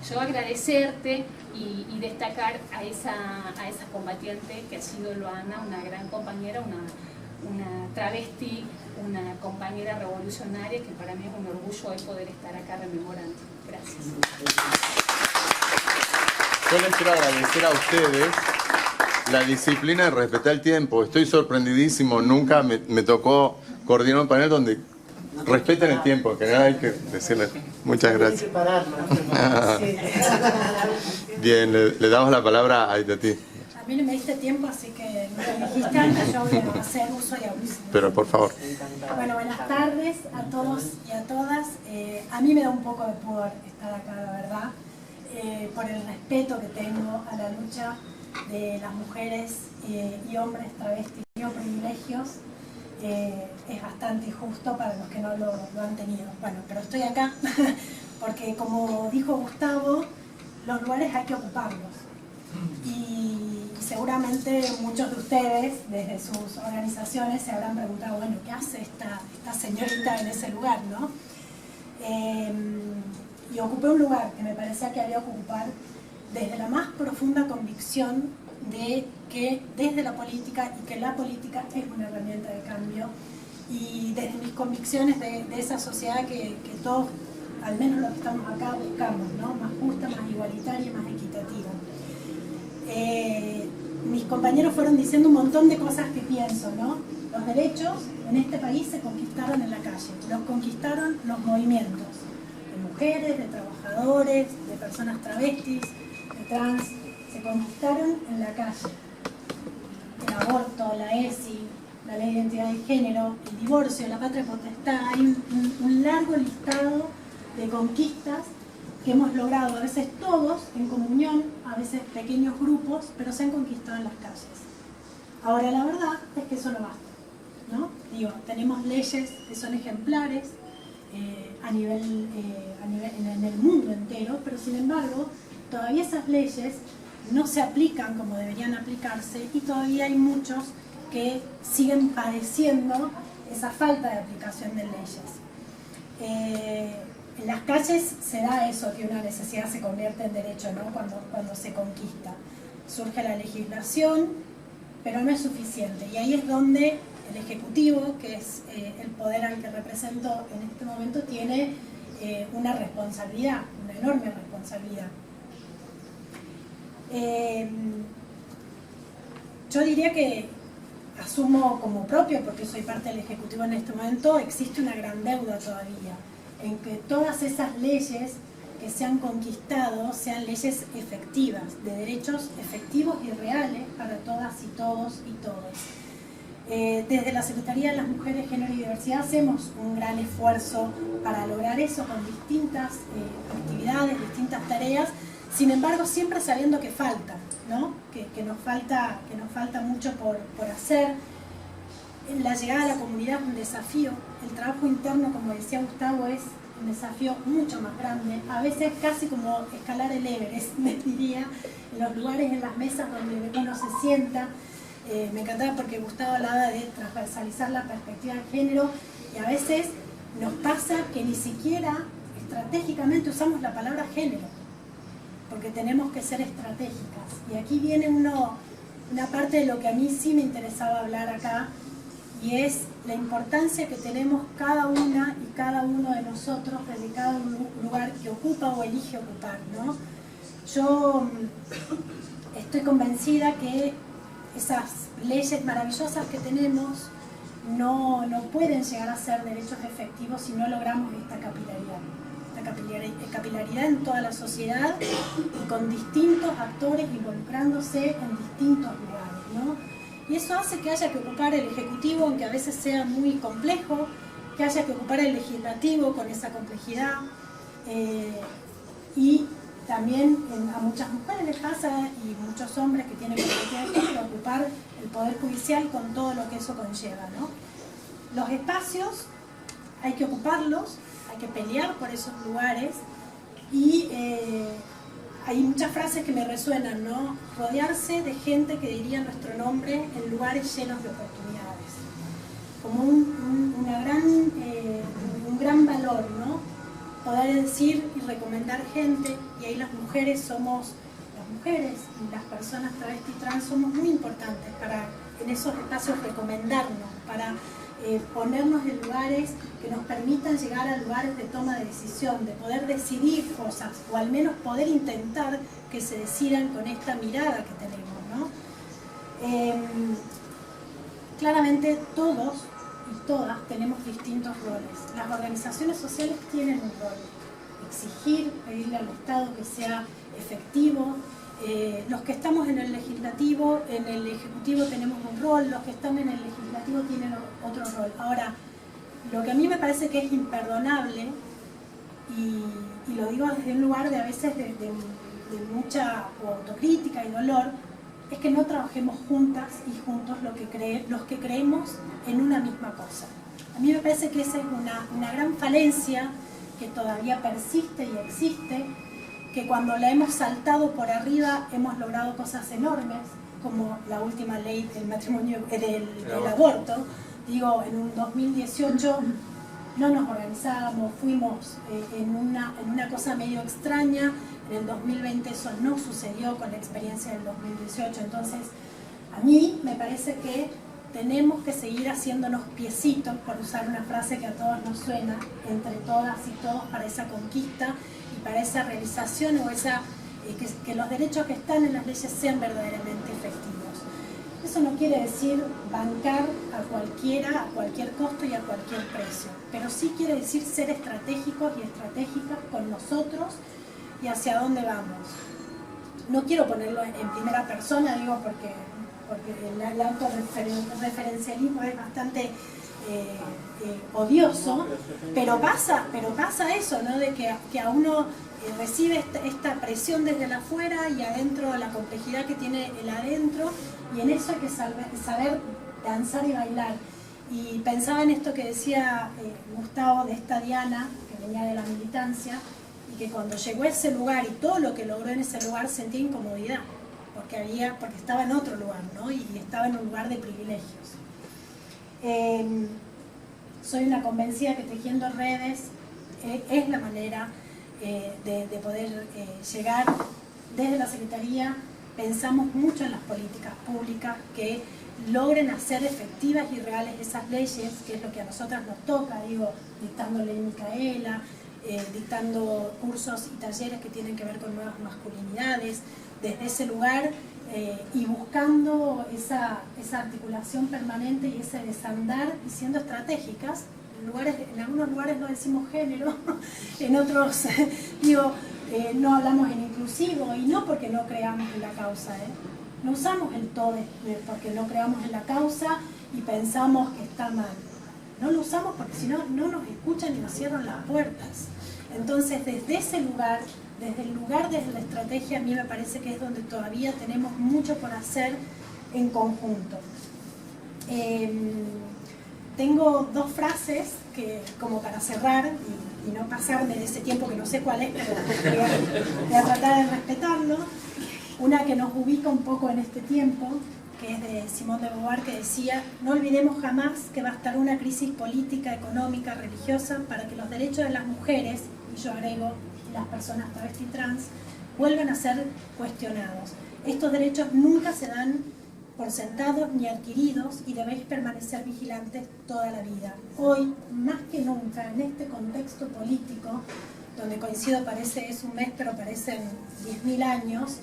Speaker 7: Yo agradecerte y destacar a esa combatiente que ha sido Luana, una gran compañera, una travesti, una compañera revolucionaria, que para mí es un orgullo hoy poder estar acá rememorando. Gracias.
Speaker 1: Yo les quiero agradecer a ustedes
Speaker 3: la disciplina de respetar el tiempo. Estoy sorprendidísimo. Nunca me tocó coordinar un panel donde respeten el tiempo. Que nada hay que decirle. Muchas gracias. Bien, le damos la palabra a Itatí.
Speaker 8: A mí no me diste tiempo, así que no me dijiste antes, yo voy a hacer uso y abuso.
Speaker 3: Pero por favor.
Speaker 8: Bueno, buenas tardes a todos y a todas. A mí me da un poco de pudor estar acá, la verdad, por el respeto que tengo a la lucha de las mujeres y hombres travestis o privilegios. Es bastante injusto para los que no lo han tenido. Bueno, pero estoy acá porque, como dijo Gustavo, los lugares hay que ocuparlos. Y seguramente muchos de ustedes, desde sus organizaciones, se habrán preguntado, bueno, ¿qué hace esta señorita en ese lugar, no? Y ocupé un lugar que me parecía que había que ocupar desde la más profunda convicción de que desde la política, y que la política es una herramienta de cambio, y desde mis convicciones de esa sociedad que todos, al menos los que estamos acá, buscamos, ¿no? Más justa, más igualitaria y más equitativa. Mis compañeros fueron diciendo un montón de cosas que pienso, ¿no? Los derechos en este país se conquistaron en la calle, los conquistaron los movimientos de mujeres, de trabajadores, de personas travestis, de trans, se conquistaron en la calle. El aborto, la ESI, la ley de identidad de género, el divorcio, la patria potestad, hay un largo listado de conquistas que hemos logrado, a veces todos en comunión, a veces pequeños grupos, pero se han conquistado en las calles. Ahora, la verdad es que eso no basta, ¿no? Digo, tenemos leyes que son ejemplares en el mundo entero, pero sin embargo, todavía esas leyes no se aplican como deberían aplicarse, y todavía hay muchos que siguen padeciendo esa falta de aplicación de leyes. En las calles se da eso, que una necesidad se convierte en derecho, ¿no? Cuando se conquista. Surge la legislación, pero no es suficiente. Y ahí es donde el Ejecutivo, que es el poder al que represento en este momento, tiene una responsabilidad, una enorme responsabilidad. Yo diría que asumo como propio, porque soy parte del Ejecutivo en este momento, existe una gran deuda todavía, en que todas esas leyes que se han conquistado sean leyes efectivas, de derechos efectivos y reales para todas y todos y todes. Desde la Secretaría de las Mujeres, Género y Diversidad hacemos un gran esfuerzo para lograr eso con distintas actividades, distintas tareas, sin embargo siempre sabiendo que falta, ¿no? Que nos falta mucho por hacer. La llegada a la comunidad es un desafío, el trabajo interno, como decía Gustavo, es un desafío mucho más grande, a veces casi como escalar el Everest, me diría, en los lugares, en las mesas donde uno se sienta. Me encantaba porque Gustavo hablaba de transversalizar la perspectiva de género, y a veces nos pasa que ni siquiera estratégicamente usamos la palabra género, porque tenemos que ser estratégicas. Y aquí viene una parte de lo que a mí sí me interesaba hablar acá, y es la importancia que tenemos cada una y cada uno de nosotros desde cada lugar que ocupa o elige ocupar, ¿no? Yo estoy convencida que esas leyes maravillosas que tenemos no pueden llegar a ser derechos efectivos si no logramos esta capilaridad en toda la sociedad y con distintos actores involucrándose en distintos lugares, ¿no? Y eso hace que haya que ocupar el Ejecutivo, aunque a veces sea muy complejo, que haya que ocupar el Legislativo con esa complejidad, y también a muchas mujeres les pasa, y muchos hombres que tienen que ocupar el Poder Judicial con todo lo que eso conlleva, ¿no? Los espacios hay que ocuparlos, hay que pelear por esos lugares, y hay muchas frases que me resuenan, ¿no? Rodearse de gente que diría nuestro nombre en lugares llenos de oportunidades. Como un gran valor, ¿no? Poder decir y recomendar gente, y ahí las mujeres y las personas travesti trans somos muy importantes para en esos espacios recomendarnos, para ponernos en lugares que nos permitan llegar a lugares de toma de decisión, de poder decidir cosas, o al menos poder intentar que se decidan con esta mirada que tenemos, ¿no? Claramente todos y todas tenemos distintos roles. Las organizaciones sociales tienen un rol: exigir, pedirle al Estado que sea efectivo. Los que estamos en el legislativo, en el ejecutivo tenemos un rol, los que están en el legislativo tienen otro rol. Ahora, lo que a mí me parece que es imperdonable, y lo digo desde un lugar de a veces de mucha autocrítica y dolor, es que no trabajemos juntas y juntos los que creemos en una misma cosa. A mí me parece que esa es una gran falencia que todavía persiste y existe, que cuando la hemos saltado por arriba hemos logrado cosas enormes, como la última ley del matrimonio, del aborto. Digo, en un 2018 no nos organizábamos, fuimos en una cosa medio extraña. En el 2020 eso no sucedió con la experiencia del 2018. Entonces, a mí me parece que tenemos que seguir haciéndonos piecitos, por usar una frase que a todos nos suena, entre todas y todos, para esa conquista y para esa realización, o que los derechos que están en las leyes sean verdaderamente efectivos. Eso no quiere decir bancar a cualquiera, a cualquier costo y a cualquier precio, pero sí quiere decir ser estratégicos y estratégicas con nosotros y hacia dónde vamos. No quiero ponerlo en primera persona, digo, porque el autorreferencialismo es bastante odioso, pero pasa eso, ¿no? De que a uno recibe esta presión desde el afuera y adentro la complejidad que tiene el adentro, y en eso hay que saber danzar y bailar. Y pensaba en esto que decía Gustavo, de esta Diana que venía de la militancia, y que cuando llegó a ese lugar y todo lo que logró en ese lugar sentía incomodidad, porque estaba en otro lugar, ¿no? Y estaba en un lugar de privilegios. Soy una convencida que tejiendo redes es la manera de poder llegar. Desde la Secretaría pensamos mucho en las políticas públicas que logren hacer efectivas y reales esas leyes, que es lo que a nosotras nos toca, digo, dictando ley Micaela, dictando cursos y talleres que tienen que ver con nuevas masculinidades, desde ese lugar, y buscando esa articulación permanente y ese desandar, y siendo estratégicas. En algunos lugares no decimos género, en otros digo, no hablamos en inclusivo, y no porque no creamos en la causa, no usamos el todo porque no creamos en la causa y pensamos que está mal. No lo usamos porque si no, no nos escuchan y nos cierran las puertas. Entonces, desde ese lugar, desde la estrategia, a mí me parece que es donde todavía tenemos mucho por hacer en conjunto. Tengo dos frases que, como para cerrar y no pasarme de ese tiempo que no sé cuál es, pero voy a tratar de respetarlo. Una que nos ubica un poco en este tiempo, que es de Simone de Beauvoir, que decía: no olvidemos jamás que bastará una crisis política, económica, religiosa para que los derechos de las mujeres, y yo agrego las personas travesti trans, vuelvan a ser cuestionados. Estos derechos nunca se dan por sentados ni adquiridos y debéis permanecer vigilantes toda la vida. Hoy, más que nunca, en este contexto político, donde coincido, es un mes, pero parecen 10.000 años,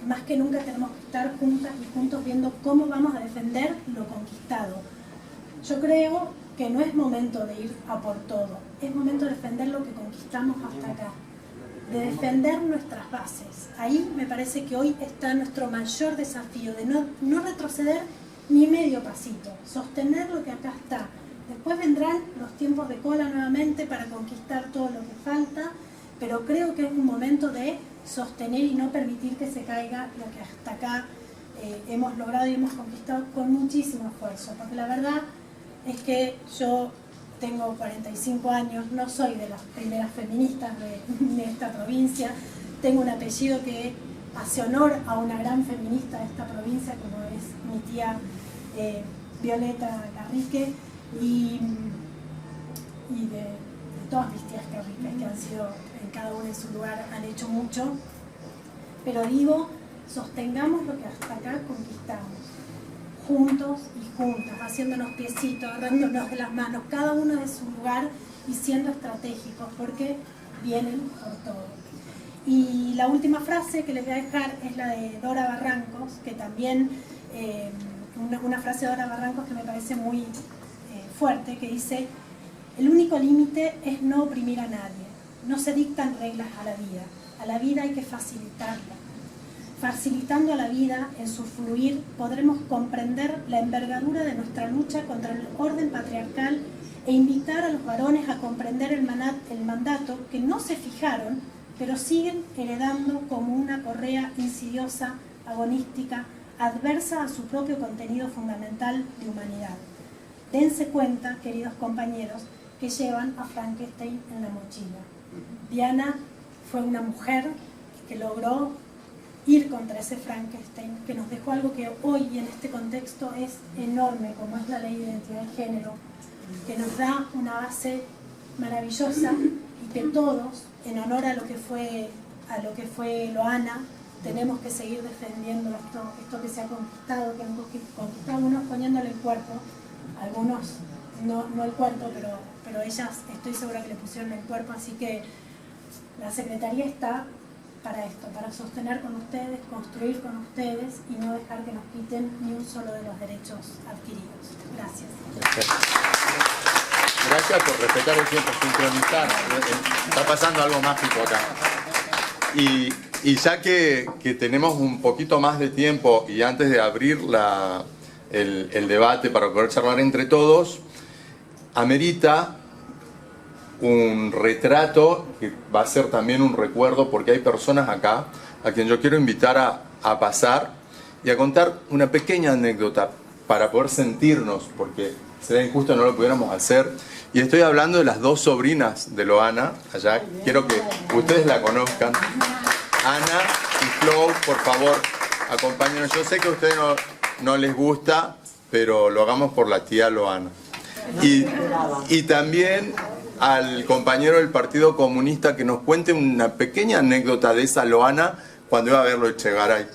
Speaker 8: más que nunca tenemos que estar juntas y juntos viendo cómo vamos a defender lo conquistado. Yo creo que no es momento de ir a por todo, es momento de defender lo que conquistamos hasta acá, de defender nuestras bases. Ahí me parece que hoy está nuestro mayor desafío, de no retroceder ni medio pasito, sostener lo que acá está. Después vendrán los tiempos de cola nuevamente para conquistar todo lo que falta, pero creo que es un momento de sostener y no permitir que se caiga lo que hasta acá hemos logrado y hemos conquistado con muchísimo esfuerzo, porque la verdad es que yo tengo 45 años, no soy de las primeras feministas de esta provincia, tengo un apellido que hace honor a una gran feminista de esta provincia, como es mi tía Violeta Garrique, y de todas mis tías Garriques, que han sido en cada uno de su lugar, han hecho mucho, pero digo, sostengamos lo que hasta acá conquistamos, juntos y juntas, haciéndonos piecitos, agarrándonos de las manos, cada uno de su lugar y siendo estratégicos, porque vienen por todo. Y la última frase que les voy a dejar es la de Dora Barranco, Barrancos, que también, una frase de Dora Barrancos que me parece muy fuerte, que dice: el único límite es no oprimir a nadie, no se dictan reglas a la vida hay que facilitarla. Facilitando a la vida en su fluir podremos comprender la envergadura de nuestra lucha contra el orden patriarcal e invitar a los varones a comprender el mandato que no se fijaron, pero siguen heredando como una correa insidiosa, agonística, adversa a su propio contenido fundamental de humanidad. Dense cuenta, queridos compañeros, que llevan a Frankenstein en la mochila. Diana fue una mujer que logró ir contra ese Frankenstein, que nos dejó algo que hoy y en este contexto es enorme, como es la ley de identidad de género, que nos da una base maravillosa y que todos, en honor a lo que fue Loana, tenemos que seguir defendiendo esto que se ha conquistado, que han conquistado algunos poniéndole el cuerpo, algunos no el cuerpo, pero ellas estoy segura que le pusieron el cuerpo, así que la Secretaría está para esto, para sostener con ustedes, construir con ustedes y no dejar que nos quiten ni un solo de los derechos adquiridos. Gracias.
Speaker 1: Gracias por respetar el tiempo, sincronizar. Está pasando algo mágico acá. Y ya que tenemos un poquito más de tiempo y antes de abrir el debate para poder charlar entre todos, amerita un retrato que va a ser también un recuerdo, porque hay personas acá a quien yo quiero invitar a pasar y a contar una pequeña anécdota para poder sentirnos, porque sería injusto no lo pudiéramos hacer. Y estoy hablando de las dos sobrinas de Loana allá. Quiero que ustedes la conozcan. Ana y Flo, por favor, acompáñenos. Yo sé que a ustedes no les gusta, pero lo hagamos por la tía Loana. Y también al compañero del Partido Comunista que nos cuente una pequeña anécdota de esa Loana cuando iba a verlo Echegaray.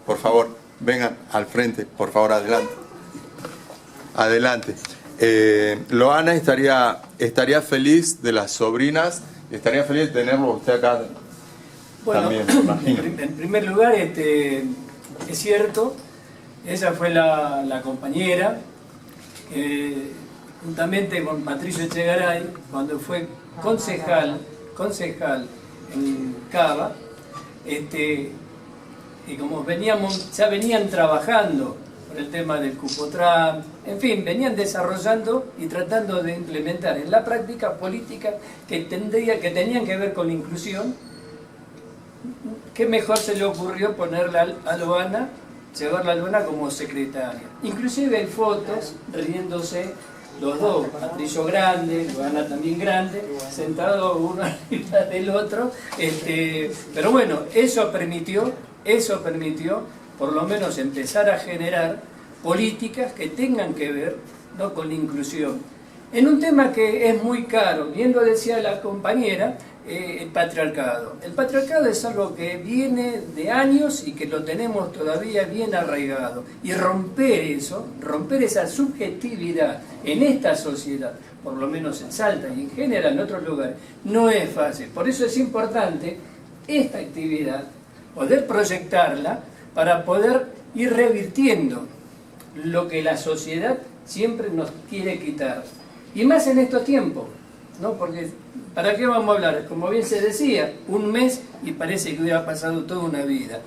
Speaker 1: Por favor, vengan al frente, por favor, adelante. Adelante. Loana estaría feliz de las sobrinas, estaría feliz de tenerlo usted acá.
Speaker 9: Bueno,
Speaker 1: también, me imagino.
Speaker 9: En primer lugar, es cierto, ella fue la compañera que juntamente con Patricio Echegaray, cuando fue concejal en Cava, y como ya venían trabajando con el tema del Cupotram, en fin, venían desarrollando y tratando de implementar en la práctica políticas que tenían que ver con la inclusión. ¿Qué mejor se le ocurrió ponerla a Loana, llevarla a Loana como secretaria? Inclusive hay fotos riéndose los dos, Patricio grande, Loana también grande, sentados uno arriba del otro, pero bueno, eso permitió por lo menos empezar a generar políticas que tengan que ver, ¿no?, con la inclusión. En un tema que es muy caro, bien lo decía la compañera, el patriarcado. El patriarcado es algo que viene de años y que lo tenemos todavía bien arraigado. Y romper esa subjetividad en esta sociedad, por lo menos en Salta y en general en otros lugares, no es fácil. Por eso es importante esta actividad, poder proyectarla para poder ir revirtiendo lo que la sociedad siempre nos quiere quitar. Y más en estos tiempos, ¿no? Porque ¿para qué vamos a hablar? Como bien se decía, un mes y parece que hubiera pasado toda una vida.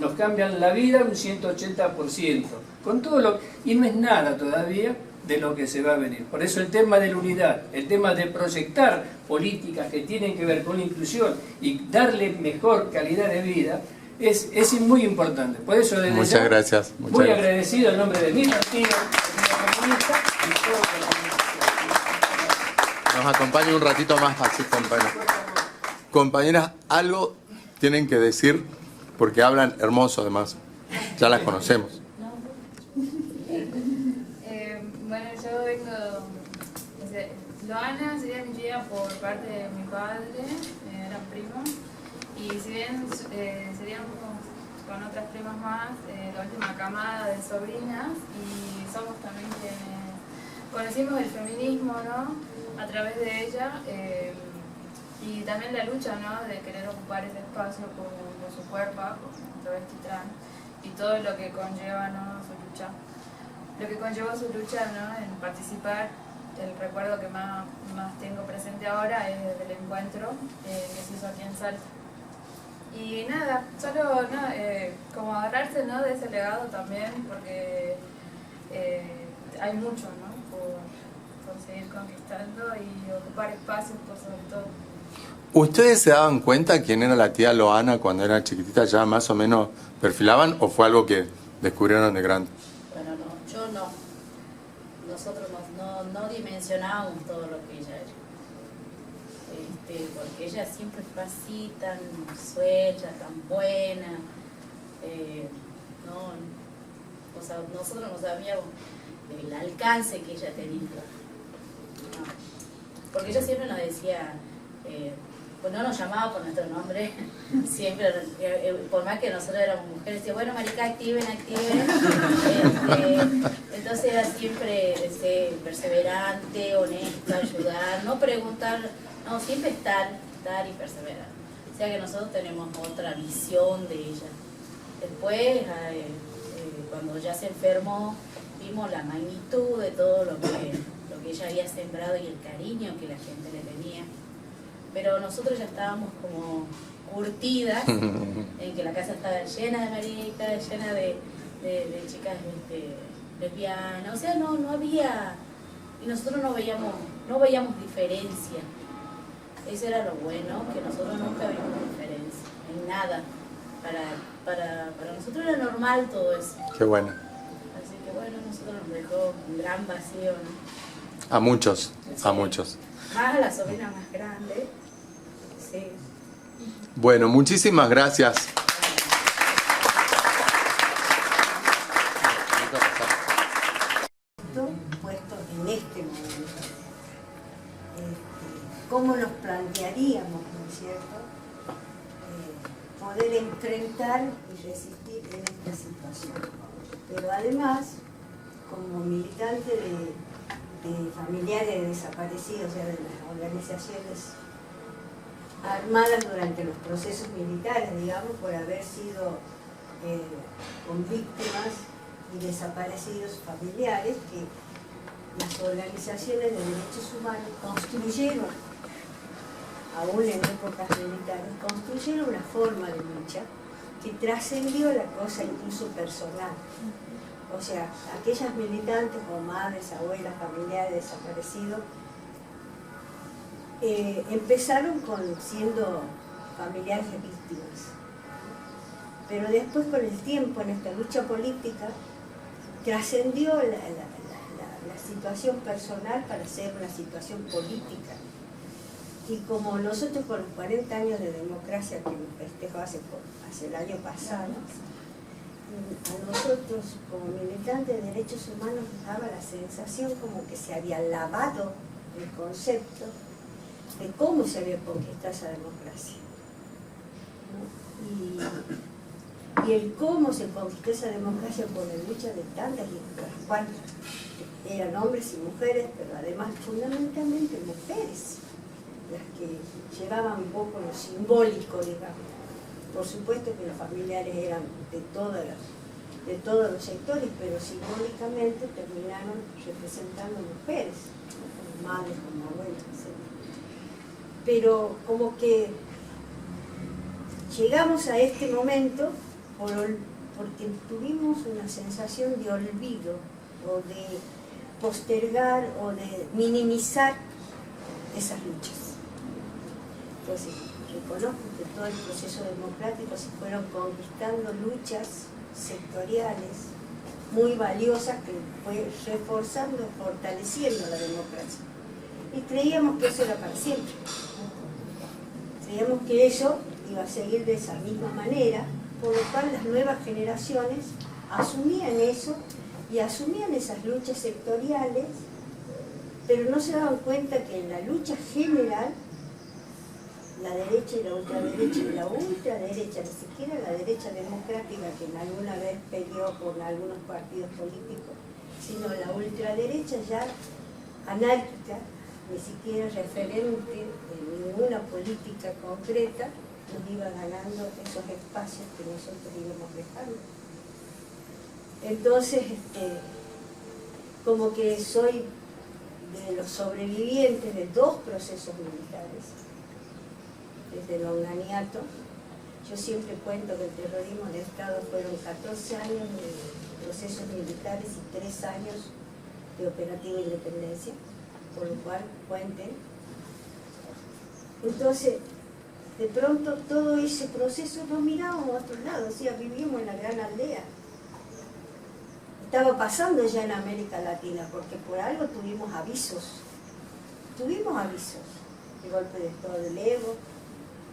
Speaker 9: Nos cambian la vida un 180%, con todo y no es nada todavía de lo que se va a venir. Por eso el tema de la unidad, el tema de proyectar políticas que tienen que ver con la inclusión y darle mejor calidad de vida, es muy importante. Por eso desde
Speaker 1: Muchas
Speaker 9: ya,
Speaker 1: gracias.
Speaker 9: muy agradecido en nombre de mi partido, comunista, y todo
Speaker 1: Nos acompaña un ratito más así, compañeras. Compañeras, algo tienen que decir porque hablan hermoso además. Ya las conocemos.
Speaker 10: Bueno, yo vengo... Loana sería mi tía por parte de mi padre, eran primos. Y si bien seríamos con otras primas más, la última camada de sobrinas, y somos también quienes conocimos el feminismo, ¿no?, a través de ella, y también la lucha, ¿no?, de querer ocupar ese espacio por su cuerpo, por travesti trans. y todo lo que conlleva, ¿no?, su lucha. Lo que conllevó su lucha, ¿no?, en participar. El recuerdo que más tengo presente ahora es del encuentro que se hizo aquí en Salta. Y nada, solo ¿no? Como agarrarse, ¿no?, de ese legado también, porque hay mucho, ¿no?, por seguir conquistando y ocupar espacios por sobre todo.
Speaker 1: ¿Ustedes se daban cuenta quién era la tía Loana cuando era chiquitita? ¿Ya más o menos perfilaban o fue algo que descubrieron de grande?
Speaker 2: Bueno, no, yo no. Nosotros no dimensionábamos todo lo que ella era. Porque ella siempre fue así, tan suelta, tan buena. O sea, nosotros no sabíamos el alcance que ella tenía. No. Porque ella siempre nos decía, pues no nos llamaba por nuestro nombre, siempre, por más que nosotros éramos mujeres, decía, bueno, marica, activen. Entonces era siempre perseverante, honesta, ayudar, no preguntar, no, siempre estar y perseverar. O sea que nosotros tenemos otra visión de ella. Después, cuando ya se enfermó, vimos la magnitud de todo lo que ella había sembrado y el cariño que la gente le tenía. Pero nosotros ya estábamos como curtidas en que la casa estaba llena de maricas, llena de chicas lesbianas. O sea, no había, y nosotros no veíamos diferencia. Eso era lo bueno, que nosotros nunca vimos diferencia en nada. Para nosotros era normal todo eso.
Speaker 1: Qué bueno.
Speaker 2: Así que bueno, nosotros nos dejó un gran vacío, ¿no?
Speaker 1: A muchos,
Speaker 2: Sí.
Speaker 1: a muchos.
Speaker 2: Más a la sobrina más grande. Sí.
Speaker 1: Bueno, muchísimas gracias.
Speaker 11: Puesto en este momento. ¿Cómo nos plantearíamos, ¿no es cierto?, poder enfrentar y resistir en esta situación? Pero además, como militante de familiares de desaparecidos, o sea, de las organizaciones armadas durante los procesos militares, digamos, por haber sido con víctimas y desaparecidos familiares, que las organizaciones de derechos humanos construyeron, aún en épocas militares, construyeron una forma de lucha que trascendió la cosa incluso personal. O sea, aquellas militantes o madres, abuelas, familiares desaparecidos, empezaron siendo familiares de víctimas. Pero después, con el tiempo, en esta lucha política, trascendió la situación personal para ser una situación política. Y como nosotros, con los 40 años de democracia que festejó hace el año pasado, a nosotros como militantes de derechos humanos nos daba la sensación como que se había lavado el concepto de cómo se había conquistado esa democracia, ¿no? Y el cómo se conquistó esa democracia por la lucha de tantas y las cuales eran hombres y mujeres, pero además fundamentalmente mujeres, las que llevaban un poco lo simbólico, digamos. Por supuesto que los familiares eran de todos los sectores, pero simbólicamente terminaron representando mujeres, como madres, como abuelas, etc. Pero como que llegamos a este momento porque tuvimos una sensación de olvido o de postergar o de minimizar esas luchas. Entonces, reconozco que todo el proceso democrático se fueron conquistando luchas sectoriales muy valiosas que fue reforzando, fortaleciendo la democracia. Y creíamos que eso era para siempre. Creíamos que eso iba a seguir de esa misma manera, por lo cual las nuevas generaciones asumían eso y asumían esas luchas sectoriales, pero no se daban cuenta que en la lucha general, la derecha y la ultraderecha, ni siquiera la derecha democrática que en alguna vez peleó con algunos partidos políticos, sino la ultraderecha ya anárquica, ni siquiera referente de ninguna política concreta, nos iba ganando esos espacios que nosotros íbamos dejando. Entonces, como que soy de los sobrevivientes de 2 procesos militares, desde el Onganiato. Yo siempre cuento que el terrorismo del Estado fueron 14 años de procesos militares y 3 años de operativo independencia, por lo cual cuenten. Entonces, de pronto todo ese proceso nos mirábamos a otro lado, o sea, vivíamos en la gran aldea. Estaba pasando ya en América Latina, porque por algo tuvimos avisos. El golpe de Estado del Evo,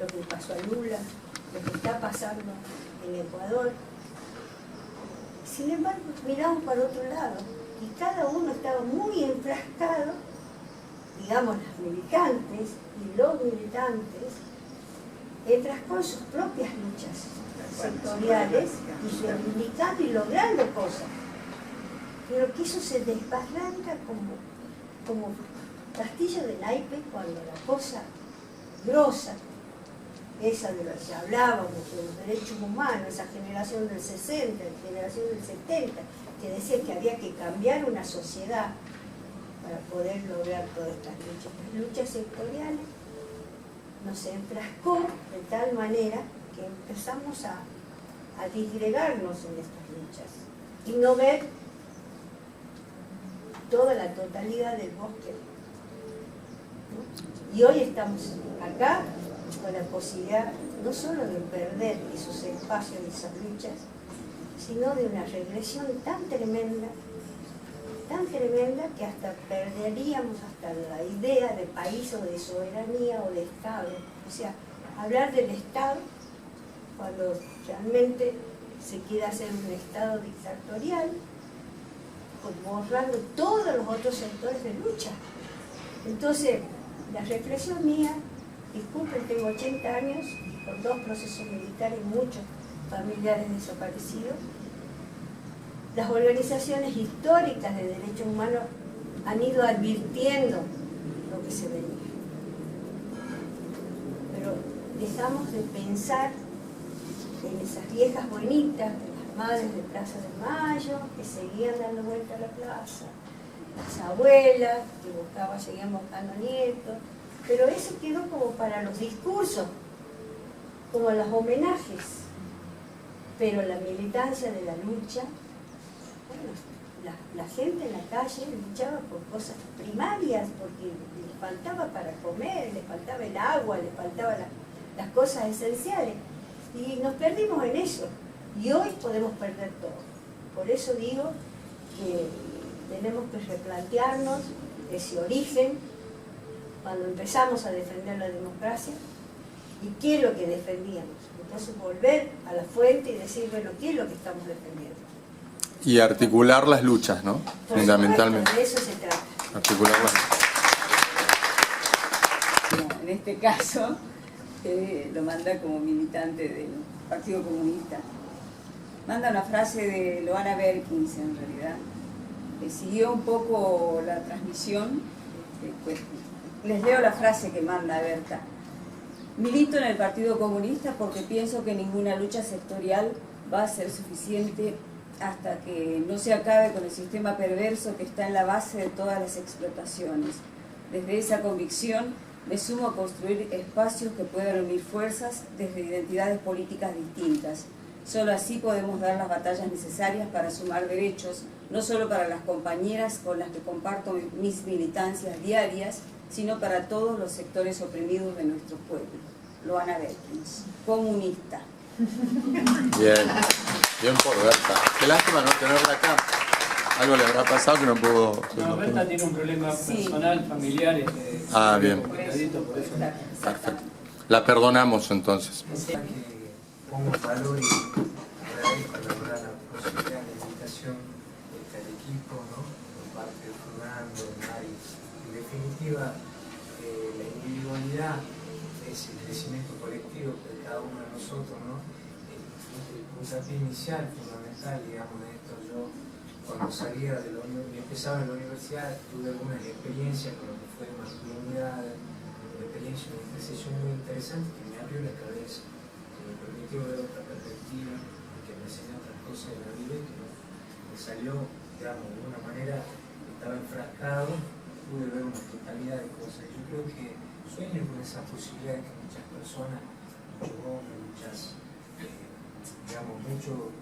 Speaker 11: lo que pasó a Lula, lo que está pasando en Ecuador. Sin embargo, miramos para otro lado y cada uno estaba muy enfrascado, digamos, las militantes y los militantes, enfrascó en sus propias luchas sectoriales y reivindicando y logrando cosas. Pero que eso se desbarranca como castillo de naipe cuando la cosa grosa, esa de la que hablábamos, de los derechos humanos, esa generación del 60, la generación del 70, que decía que había que cambiar una sociedad para poder lograr todas estas luchas sectoriales, nos enfrascó de tal manera que empezamos a disgregarnos en estas luchas y no ver toda la totalidad del bosque, ¿no? Y hoy estamos acá con la posibilidad no solo de perder esos espacios y esas luchas, sino de una regresión tan tremenda que hasta perderíamos hasta la idea de país o de soberanía o de Estado. O sea, hablar del Estado cuando realmente se quiere hacer un Estado dictatorial, borrando todos los otros sectores de lucha. Entonces, la reflexión mía, disculpen, tengo 80 años, con 2 procesos militares y muchos familiares desaparecidos. Las organizaciones históricas de derechos humanos han ido advirtiendo lo que se venía. Pero dejamos de pensar en esas viejas bonitas, madres de Plaza de Mayo, que seguían dando vuelta a la plaza, las abuelas, que seguían buscando nietos, pero eso quedó como para los discursos, como los homenajes, pero la militancia de la lucha, bueno, la gente en la calle luchaba por cosas primarias, porque les faltaba para comer, les faltaba el agua, les faltaban las cosas esenciales, y nos perdimos en eso. Y hoy podemos perder todo. Por eso digo que tenemos que replantearnos ese origen cuando empezamos a defender la democracia y qué es lo que defendíamos. Entonces volver a la fuente y decir, bueno, ¿qué es lo que estamos defendiendo?
Speaker 1: Y articular las luchas, ¿no?
Speaker 11: Por
Speaker 1: Fundamentalmente.
Speaker 11: supuesto, de eso se trata.
Speaker 1: Articularlas.
Speaker 5: En este caso, lo manda como militante del Partido Comunista. Manda una frase de Loana Berkins, en realidad. Siguió un poco la transmisión. Pues, les leo la frase que manda Berta. Milito en el Partido Comunista porque pienso que ninguna lucha sectorial va a ser suficiente hasta que no se acabe con el sistema perverso que está en la base de todas las explotaciones. Desde esa convicción me sumo a construir espacios que puedan unir fuerzas desde identidades políticas distintas. Solo así podemos dar las batallas necesarias para sumar derechos, no solo para las compañeras con las que comparto mis militancias diarias, sino para todos los sectores oprimidos de nuestro pueblo. Loana Berkins, comunista.
Speaker 1: Bien, bien por Berta. Qué lástima no tenerla acá. Algo le habrá pasado que no pudo...
Speaker 9: No, Berta tiene un problema personal, familiar.
Speaker 1: Bien.
Speaker 9: Por eso.
Speaker 1: Perfecto. La perdonamos entonces.
Speaker 12: Pongo valor y agradezco la posibilidad de la invitación al equipo, ¿no? Por parte de Fernando, Mari. En definitiva, la individualidad es el crecimiento colectivo de cada uno de nosotros, ¿no? El puntapié inicial fundamental, digamos, de esto. Yo, cuando salía de empezaba en la universidad, tuve algunas experiencias con lo que fue masculinidad, una experiencia, un ejercicio muy interesante que me abrió la cabeza, que me permitió ver otra perspectiva, que me enseñó otras cosas de la vida y que yo, digamos, de alguna manera estaba enfrascado, pude ver una totalidad de cosas. Yo creo que sueño con esa posibilidad de que muchas personas, muchos hombres,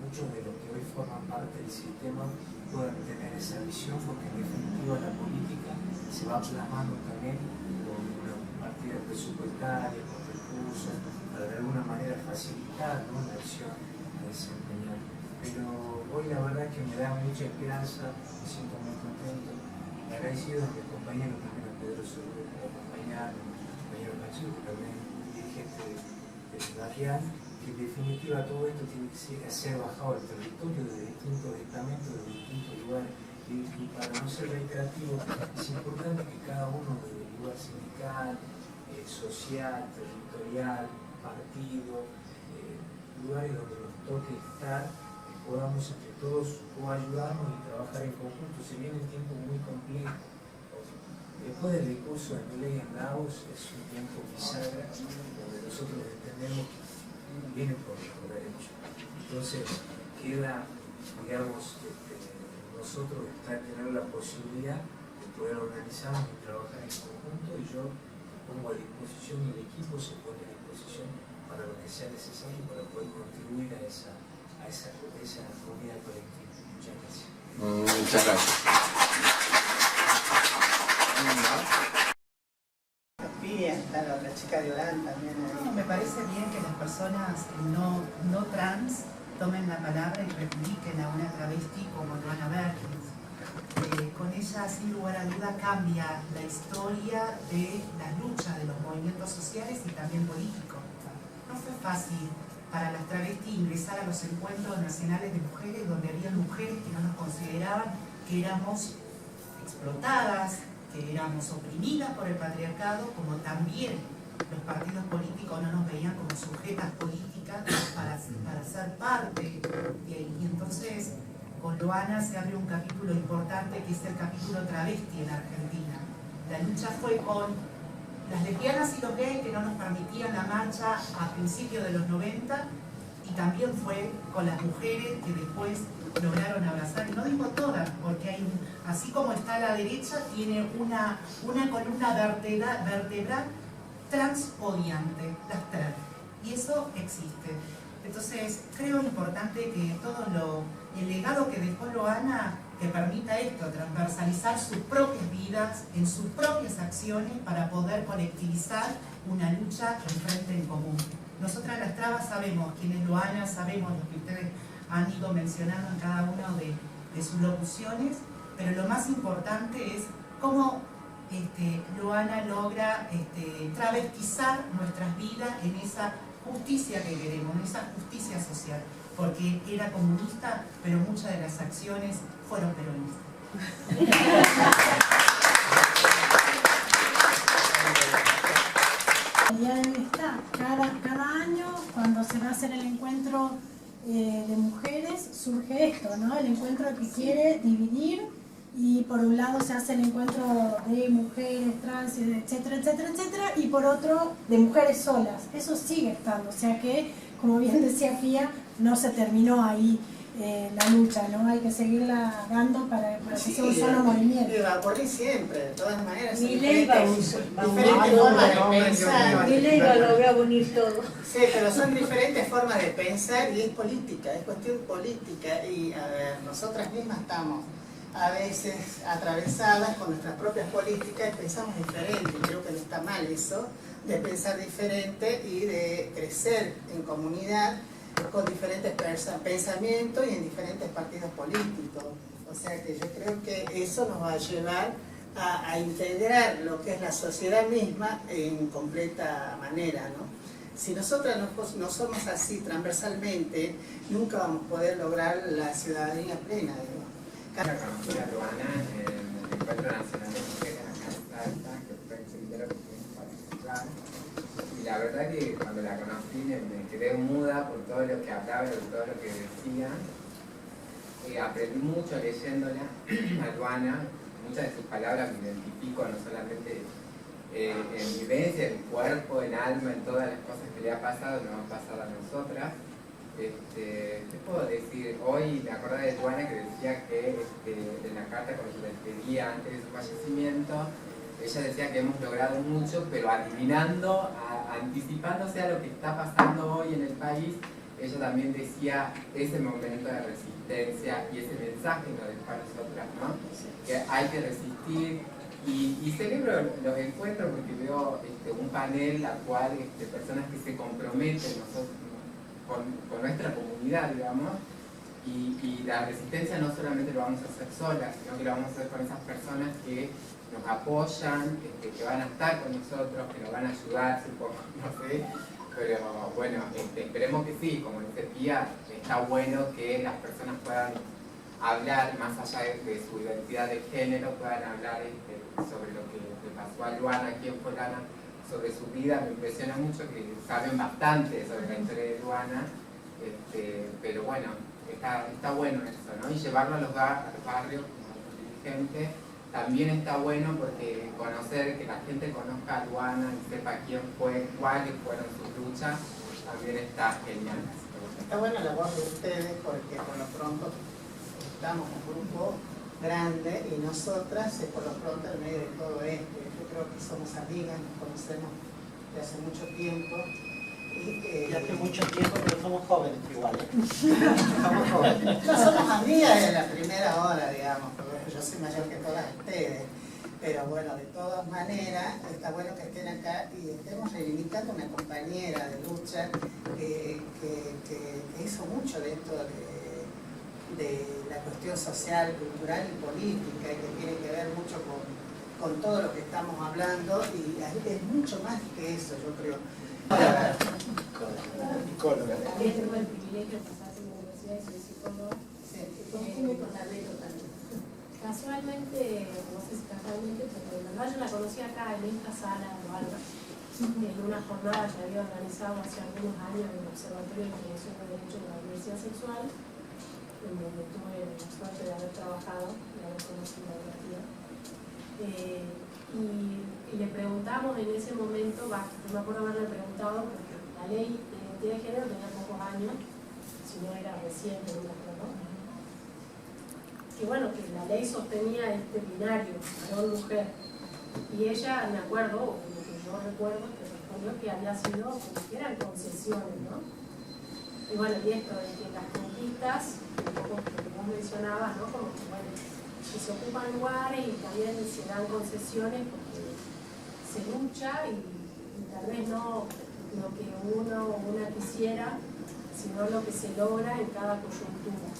Speaker 12: muchos de los que hoy forman parte del sistema puedan tener esa visión, porque en definitiva la política se va plasmando también con una partida presupuestaria, con recursos, para de alguna manera facilitar, ¿no?, la acción a desempeñar. Pero hoy la verdad que me da mucha esperanza, me siento muy contento, agradecido a mis compañeros, también a Pedro Seguro, por acompañar, a mi compañero Machu, que también dirigente del barrial, que en definitiva todo esto tiene que ser bajado al territorio de distintos estamentos, de distintos lugares. Y para no ser reiterativo, es importante que cada uno del lugar sindical, social, territorial, partido, lugares donde nos toque estar, podamos entre todos ayudarnos y trabajar en conjunto. Se viene un tiempo muy complejo. Después del discurso de Milei en Davos, es un tiempo bisagra donde nosotros entendemos que viene por derecho. Entonces, queda, digamos, nosotros tener la posibilidad de poder organizarnos y trabajar en conjunto, y yo pongo a disposición, y el equipo se pone a disposición para lo que sea necesario para poder contribuir a esa comunidad colectiva. Muchas gracias.
Speaker 1: Muchas gracias.
Speaker 4: Está la otra chica de Orán también.
Speaker 13: Me parece bien que las personas no trans tomen la palabra y reivindiquen a una travesti como Luana Berkins. Con ella, sin lugar a duda, cambia la historia de la lucha de los movimientos sociales y también políticos. No fue fácil para las travestis ingresar a los encuentros nacionales de mujeres, donde había mujeres que no nos consideraban que éramos explotadas, que éramos oprimidas por el patriarcado, como también los partidos políticos no nos veían como sujetas políticas para ser parte. Y entonces con Luana se abre un capítulo importante, que es el capítulo travesti en Argentina. La lucha fue con las lesbianas y los gays, que no nos permitían la marcha a principios de los 90, y también fue con las mujeres que después lograron abrazar, y no digo todas, porque hay así como está a la derecha, tiene una columna vertebral transpodiante, las trans, y eso existe. Entonces creo importante que el legado que dejó Luana, que permita esto, transversalizar sus propias vidas, en sus propias acciones, para poder colectivizar una lucha en frente en común. Nosotras las trabas sabemos quién es Luana, sabemos lo que ustedes han ido mencionando en cada una de sus locuciones, pero lo más importante es cómo Luana logra travestizar nuestras vidas en esa justicia que queremos, en esa justicia social, porque era comunista, pero muchas de las acciones fueron peronistas.
Speaker 8: Ya está, cada año cuando se va a hacer el encuentro de mujeres surge esto, ¿no? El encuentro que quiere dividir, y por un lado se hace el encuentro de mujeres trans, etcétera, etcétera, etcétera, y por otro de mujeres solas. Eso sigue estando, o sea que, como bien decía Fía, no se terminó ahí la lucha, ¿no? Hay que seguirla dando para que sea un solo movimiento.
Speaker 4: Va a ocurrir siempre, de todas maneras.
Speaker 11: Milei
Speaker 4: diferentes formas de pensar.
Speaker 11: Milei va a lograr unir todo.
Speaker 4: Sí, pero son diferentes formas de pensar, y es política, es cuestión política. Y a ver, nosotras mismas estamos a veces atravesadas con nuestras propias políticas y pensamos diferente. Creo que no está mal eso, de pensar diferente y de crecer en comunidad con diferentes pensamientos y en diferentes partidos políticos. O sea que yo creo que eso nos va a llevar a integrar lo que es la sociedad misma en completa manera, ¿no? Si nosotras no somos así transversalmente, nunca vamos a poder lograr la ciudadanía plena, digo.
Speaker 14: Conocí a Luana en el Encuentro Nacional de Mujeres acá en Salta, que fue en Sendero que tuvimos participar. Y la verdad que cuando la conocí me quedé muda por todo lo que hablaba y por todo lo que decía. Aprendí mucho leyéndola a Luana. Muchas de sus palabras me identifico, no solamente en vivencia, en cuerpo, en alma, en todas las cosas que le ha pasado, nos ha pasado a nosotras. ¿qué puedo decir? Hoy me acordé de Luana que decía que en la carta con la que despedía antes de su fallecimiento, ella decía que hemos logrado mucho, pero adivinando, anticipándose a lo que está pasando hoy en el país. Ella también decía ese momento de resistencia y ese mensaje que nos dejó a nosotras, ¿no? Que hay que resistir. Y celebro los encuentros porque veo un panel al cual personas que se comprometen con nuestra comunidad, digamos, y la resistencia no solamente lo vamos a hacer solas, sino que lo vamos a hacer con esas personas que nos apoyan, que van a estar con nosotros, que nos van a ayudar, supongo, no sé. Pero bueno, esperemos que sí, como dice Pía, está bueno que las personas puedan hablar más allá de su identidad de género, puedan hablar sobre lo que le pasó a Luana, quién fue Luana, sobre su vida. Me impresiona mucho que saben bastante sobre la historia de Luana, pero bueno, está bueno eso, ¿no? Y llevarlo a los barrios como dirigentes también está bueno, porque conocer, que la gente conozca a Luana y sepa quién fue, cuáles fueron sus luchas, también está genial.
Speaker 4: Está buena la voz de ustedes porque por lo pronto estamos un grupo grande y nosotras por lo pronto en medio de todo esto. Yo creo que somos amigas, nos conocemos de hace mucho tiempo. Y
Speaker 15: hace mucho tiempo, pero somos jóvenes igual.
Speaker 4: Somos jóvenes. No somos amigas de la primera hora, digamos, porque yo soy mayor que todas ustedes. Pero bueno, de todas maneras, está bueno que estén acá y estemos reivindicando una compañera de lucha que hizo mucho dentro de la cuestión social, cultural y política, y que tiene que ver mucho con todo lo que estamos hablando, y es mucho más que eso, yo creo.
Speaker 16: Psicóloga. También tengo el privilegio de pasar en la universidad y soy psicóloga. Casualmente, no sé si casualmente, pero en verdad yo la conocí acá en esta sala de Alba, en una jornada que había organizado hace algunos años en el Observatorio de Promoción de Derechos de la Diversidad Sexual, en donde tuve la suerte de haber trabajado y haber conocido a la tía. Y le preguntamos en ese momento, yo me acuerdo haberle preguntado, porque la ley de identidad de género tenía pocos años, si no era reciente, no me acuerdo. Que bueno, que la ley sostenía este binario, varón-mujer. Y ella, me acuerdo, o lo que yo recuerdo, que respondió que había sido, que eran concesiones, ¿no? Y bueno, y esto de que las conquistas, un poco que vos mencionabas, ¿no? Como que, bueno, que se ocupan lugares y también se dan concesiones porque se lucha y tal vez no lo que uno o una quisiera, sino lo que se logra en cada coyuntura.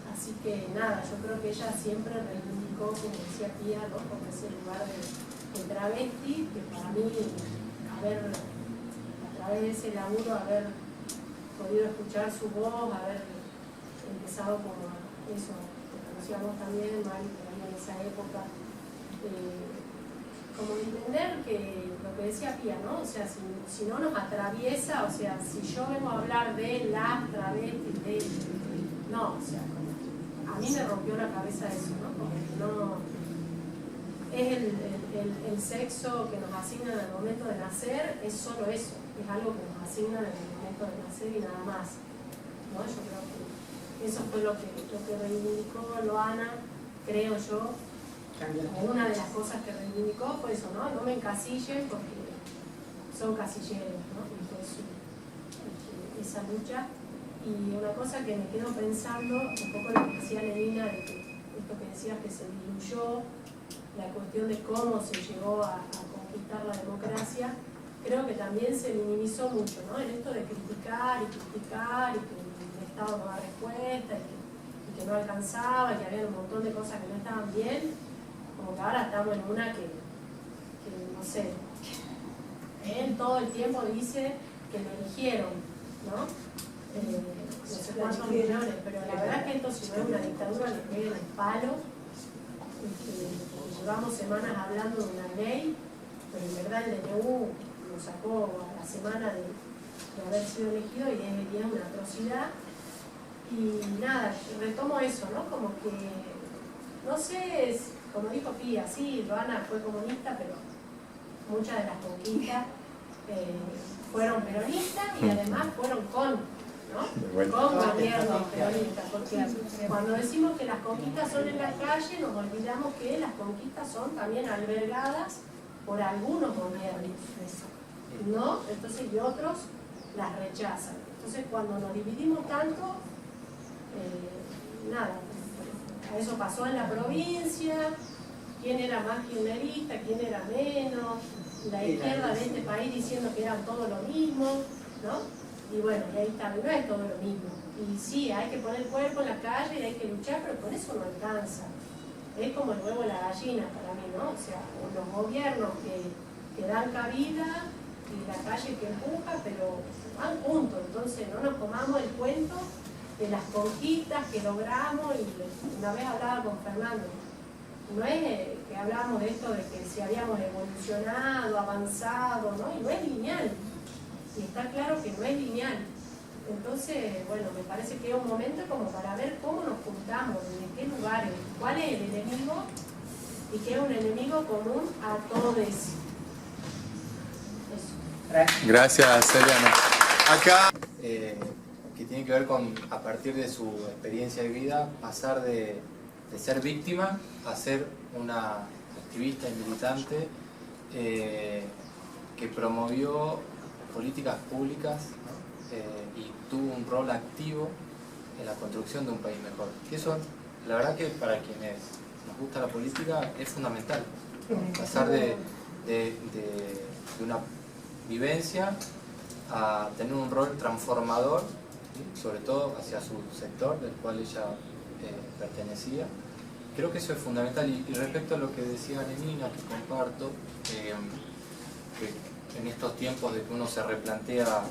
Speaker 16: Así que nada, yo creo que ella siempre reivindicó, como decía Pía, ¿no? Como ese lugar de travesti, que para mí, a través de ese laburo, haber podido escuchar su voz, haber empezado como eso, que conocíamos también, Mari, también en esa época, como entender que lo que decía Pía, ¿no? O sea, si no nos atraviesa, o sea, si yo vengo a hablar de las travestis, no, o sea, a mí me rompió la cabeza eso, ¿no? Porque no es el sexo que nos asignan al momento de nacer, es solo eso, es algo que nos asignan en el momento de nacer y nada más, ¿no? Yo creo que eso fue lo que reivindicó Luana, creo yo. Una de las cosas que reivindicó fue eso, ¿no? No me encasillen porque son casilleros, ¿no? Y fue esa lucha. Y una cosa que me quedo pensando, un poco lo que decía Lenina, de que esto que decías que se diluyó, la cuestión de cómo se llegó a conquistar la democracia, creo que también se minimizó mucho, ¿no? En esto de criticar y que el Estado no da respuesta y que no alcanzaba, y que había un montón de cosas que no estaban bien, como que ahora estamos en una que no sé, él todo el tiempo dice que lo eligieron, ¿no? No sé cuántos millones, pero la verdad es que esto si no es una dictadura le peguen el palo. Llevamos semanas hablando de una ley, pero en verdad el DNU lo sacó a la semana de haber sido elegido y es una atrocidad. Y nada, retomo eso, ¿no? Como que, no sé, como dijo Pía, sí, Luana fue comunista, pero muchas de las conquistas fueron peronistas y además fueron con gobiernos peronistas, porque cuando decimos que las conquistas son en la calle, nos olvidamos que las conquistas son también albergadas por algunos gobiernos, ¿no? Entonces, y otros las rechazan. Entonces, cuando nos dividimos tanto, nada, eso pasó en la provincia, quién era más kirchnerista, quién era menos, la izquierda de este país diciendo que eran todo lo mismo, ¿no? Y bueno, y ahí está, no es todo lo mismo. Y sí, hay que poner el cuerpo en la calle y hay que luchar, pero con eso no alcanza. Es como el huevo y la gallina para mí, ¿no? O sea, los gobiernos que dan cabida y la calle que empuja, pero van juntos. Entonces no nos comamos el cuento de las conquistas que logramos. Y una vez hablaba con Fernando, no es que hablábamos de esto de que si habíamos evolucionado, avanzado, ¿no? Y no es lineal. Y está claro que no es lineal. Entonces, bueno, me parece que es un momento como para ver cómo nos juntamos, en qué lugares, cuál es el enemigo y que es un enemigo común a todos. Eso.
Speaker 1: Gracias, Eliana. Acá.
Speaker 6: Que tiene que ver con, a partir de su experiencia de vida, pasar de ser víctima a ser una activista y militante que promovió políticas públicas, ¿no? Y tuvo un rol activo en la construcción de un país mejor. Y eso, la verdad que para quienes nos gusta la política, es fundamental, ¿no? Pasar de una vivencia a tener un rol transformador, ¿sí? Sobre todo hacia su sector, del cual ella pertenecía. Creo que eso es fundamental. Y respecto a lo que decía Lenina, que comparto, que en estos tiempos de que uno se replantea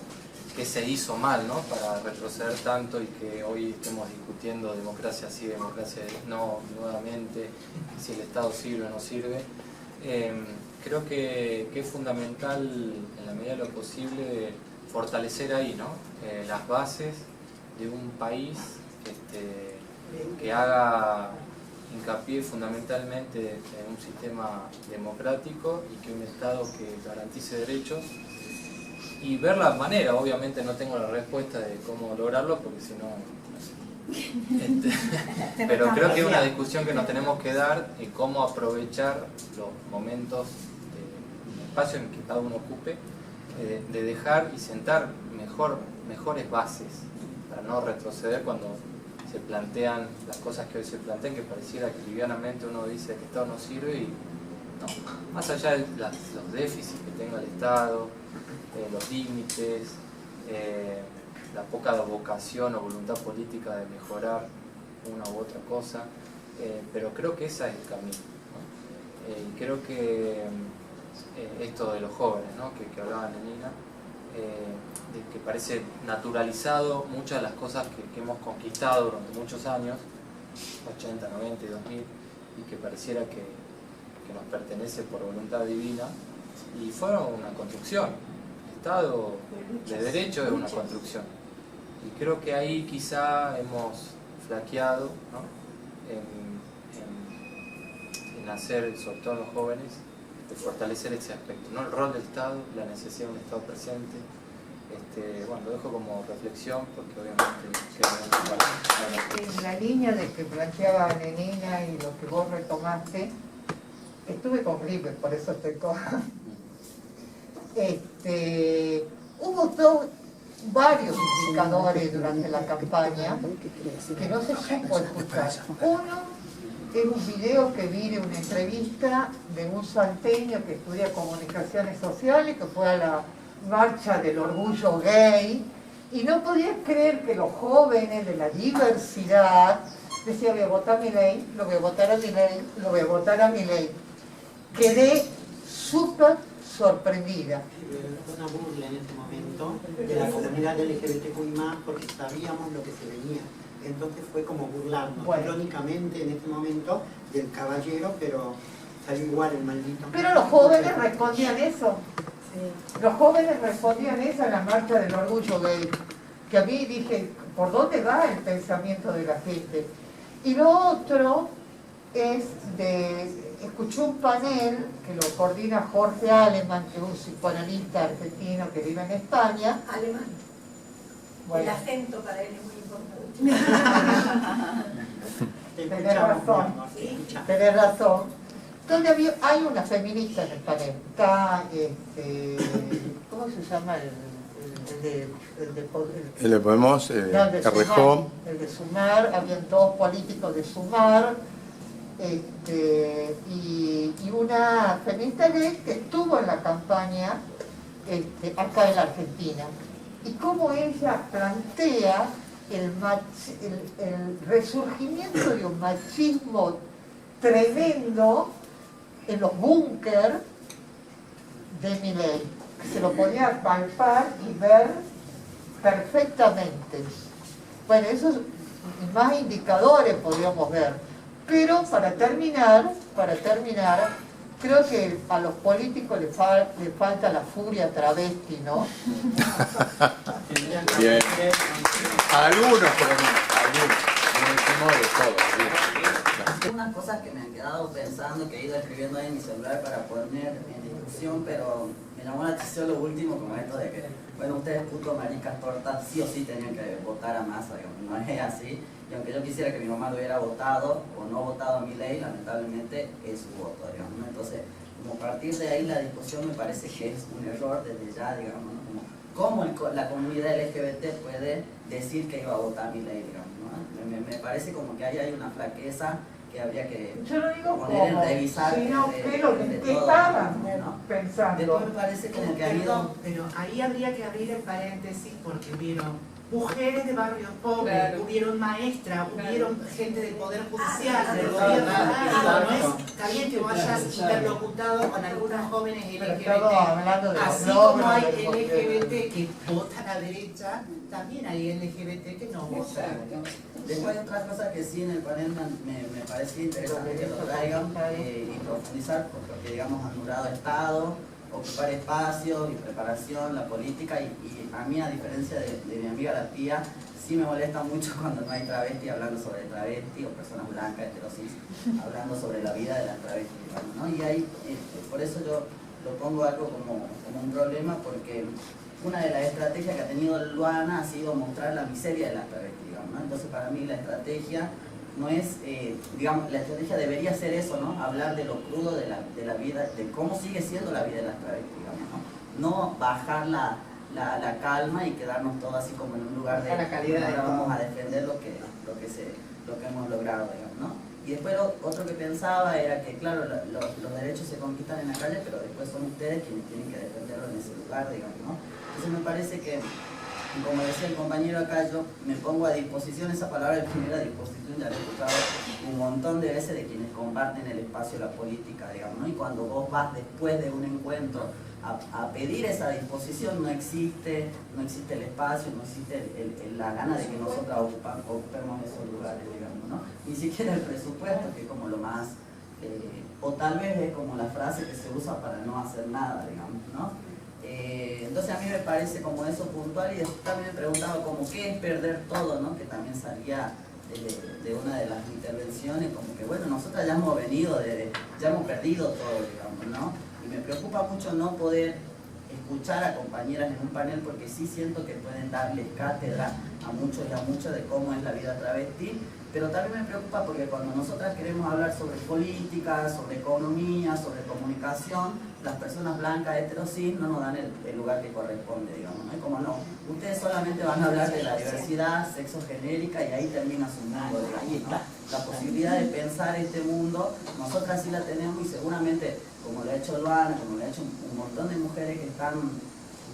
Speaker 6: qué se hizo mal, ¿no? Para retroceder tanto y que hoy estemos discutiendo democracia sí, democracia no, nuevamente, si el Estado sirve o no sirve, creo que es fundamental, en la medida de lo posible, fortalecer ahí, ¿no? Las bases de un país que haga hincapié fundamentalmente en un sistema democrático y que un Estado que garantice derechos, y ver la manera. Obviamente no tengo la respuesta de cómo lograrlo porque si no pero creo que es una discusión que nos tenemos que dar en cómo aprovechar los momentos del espacio en que cada uno ocupe, de dejar y sentar mejores bases para no retroceder cuando se plantean las cosas que hoy se plantean, que pareciera que livianamente uno dice que el Estado no sirve y no. Más allá de los déficits que tenga el Estado, los límites, la poca vocación o voluntad política de mejorar una u otra cosa, pero creo que ese es el camino, ¿no? Y creo que esto de los jóvenes, ¿no? que hablaban de Nina, de que parece naturalizado muchas de las cosas que hemos conquistado durante muchos años, 80, 90 y 2000, y que pareciera que nos pertenece por voluntad divina, y fueron una construcción. El Estado de Derecho es una construcción. Y creo que ahí quizá hemos flaqueado, ¿no? en hacer, sobre todo en los jóvenes, de fortalecer ese aspecto, ¿no? El rol del Estado, la necesidad de un Estado presente. Bueno, lo dejo como reflexión porque obviamente queda
Speaker 17: en la línea de que planteaba Nenina y lo que vos retomaste, estuve con gripe, por eso estoy con... hubo varios indicadores durante la campaña que no se supo escuchar. Uno es un video que vi de una entrevista de un salteño que estudia comunicaciones sociales, que fue a la marcha del orgullo gay, y no podía creer que los jóvenes de la diversidad decían: voy a votar a Milei, lo voy a votar a Milei, lo voy a votar a Milei. Quedé súper sorprendida.
Speaker 15: Una burla en ese momento de la comunidad LGBTQI+, porque sabíamos lo que se venía. Entonces fue como burlarnos, irónicamente en ese momento, del caballero, pero salió igual el maldito.
Speaker 17: Pero los jóvenes respondían eso. Sí. Los jóvenes respondían eso en la marcha del orgullo gay. Que a mí dije, ¿por dónde va el pensamiento de la gente? Y lo otro es escuché un panel que lo coordina Jorge Aleman, que es un psicoanalista argentino que vive en España.
Speaker 11: Alemán.
Speaker 17: Bueno.
Speaker 11: El acento para él es muy importante.
Speaker 17: Tenés razón, tenés razón. Donde hay una feminista en el panel. Está, ¿cómo se llama?
Speaker 1: Le podemos Carrejón.
Speaker 17: El de Sumar, habían 2 políticos de Sumar, y una feminista gay que estuvo en la campaña acá en la Argentina. Y cómo ella plantea el resurgimiento de un machismo tremendo en los búnker de Milei. Se lo podía palpar y ver perfectamente. Bueno, esos y más indicadores podríamos ver. Pero para terminar, creo que a los políticos les falta la furia travesti, ¿no?
Speaker 1: Bien. Algunos, por lo menos, algunos. No decimos de todo.
Speaker 18: Unas cosas que me han quedado pensando, que he ido escribiendo ahí en mi celular para poner en discusión, pero me llamó la atención lo último, como esto de que, bueno, ustedes putos maricas tortas sí o sí tenían que votar a Massa, no es así. Y aunque yo quisiera que mi mamá lo hubiera votado o no votado a Milei, lamentablemente es su voto, digamos, ¿no? Entonces, como a partir de ahí la discusión me parece que es un error desde ya, digamos, ¿no? Como cómo la comunidad LGBT puede decir que iba a votar a Milei, digamos, ¿no? Me parece como que ahí hay una flaqueza que habría que poner en revisar.
Speaker 17: Sino que lo que estaban pensando.
Speaker 18: Después me parece como que ha ido...
Speaker 13: Pero ahí habría que abrir el paréntesis porque hubieron mujeres de barrios pobres,
Speaker 5: claro,
Speaker 13: hubieron maestras, hubieron gente del Poder Judicial, del
Speaker 18: claro,
Speaker 13: gobierno.
Speaker 18: claro,
Speaker 13: No está bien que vos hayas interlocutado con algunas jóvenes LGBT, así
Speaker 17: logros,
Speaker 13: como hay LGBT que votan a la derecha, también hay LGBT que no votan.
Speaker 18: Después hay otra cosa que sí en el panel me parecía interesante que lo traigan y profundizar, porque digamos han durado Estado, ocupar espacios y preparación, la política, y a mí, a diferencia de mi amiga la tía, sí me molesta mucho cuando no hay travesti hablando sobre travesti o personas blancas, heterosis, hablando sobre la vida de las travestis, ¿no? Y ahí, por eso yo lo pongo algo como un problema, porque una de las estrategias que ha tenido Luana ha sido mostrar la miseria de las travestis, digamos, ¿no? Entonces para mí la estrategia no es, digamos, la estrategia debería ser eso, ¿no? Hablar de lo crudo de la vida, de cómo sigue siendo la vida de las travestis, digamos, ¿no? No bajar la calma y quedarnos todos así como en un lugar de
Speaker 4: la calidad
Speaker 18: ahora vamos a defender lo que hemos logrado, digamos, ¿no? Y después otro que pensaba era que, claro, los derechos se conquistan en la calle, pero después son ustedes quienes tienen que defenderlo en ese lugar, digamos, ¿no? Entonces me parece que, como decía el compañero acá, yo me pongo a disposición, esa palabra de primera disposición ya la he escuchado un montón de veces de quienes comparten el espacio de la política, digamos, ¿no? Y cuando vos vas después de un encuentro a pedir esa disposición, no existe el espacio, no existe la gana de que nosotros ocupemos esos lugares, digamos, ¿no? Ni siquiera el presupuesto, que es como lo más, o tal vez es como la frase que se usa para no hacer nada, digamos, ¿no? Entonces a mí me parece como eso puntual, y después también me preguntaba como qué es perder todo, ¿no? Que también salía de una de las intervenciones, como que bueno, nosotras ya hemos venido, ya hemos perdido todo, digamos, ¿no? Y me preocupa mucho no poder escuchar a compañeras en un panel, porque sí siento que pueden darles cátedra a muchos y a muchas de cómo es la vida travesti, pero también me preocupa porque cuando nosotras queremos hablar sobre política, sobre economía, sobre comunicación, las personas blancas, heterosis, no nos dan el lugar que corresponde, digamos, ¿no? Es como no, ustedes solamente van a hablar de la diversidad sexogenérica y ahí termina su mundo, digamos, ¿no? La posibilidad de pensar este mundo, nosotras sí la tenemos, y seguramente, como lo ha hecho Luana, como lo ha hecho un montón de mujeres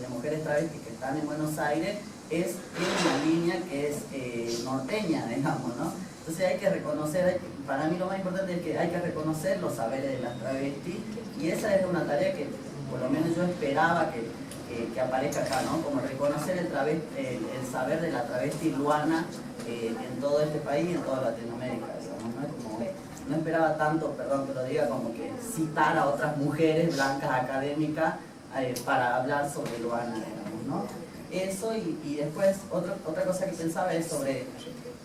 Speaker 18: mujeres travestis que están en Buenos Aires, es una línea que es norteña, digamos, ¿no? Entonces hay que reconocer, para mí lo más importante es que hay que reconocer los saberes de las travestis, y esa es una tarea que por lo menos yo esperaba que aparezca acá, ¿no? Como reconocer el saber de la travesti Luana en todo este país y en toda Latinoamérica, digamos, ¿no? Como, no esperaba tanto, perdón que lo diga, como que citar a otras mujeres blancas académicas para hablar sobre Luana, digamos, ¿no? Eso, y después otra cosa que pensaba es sobre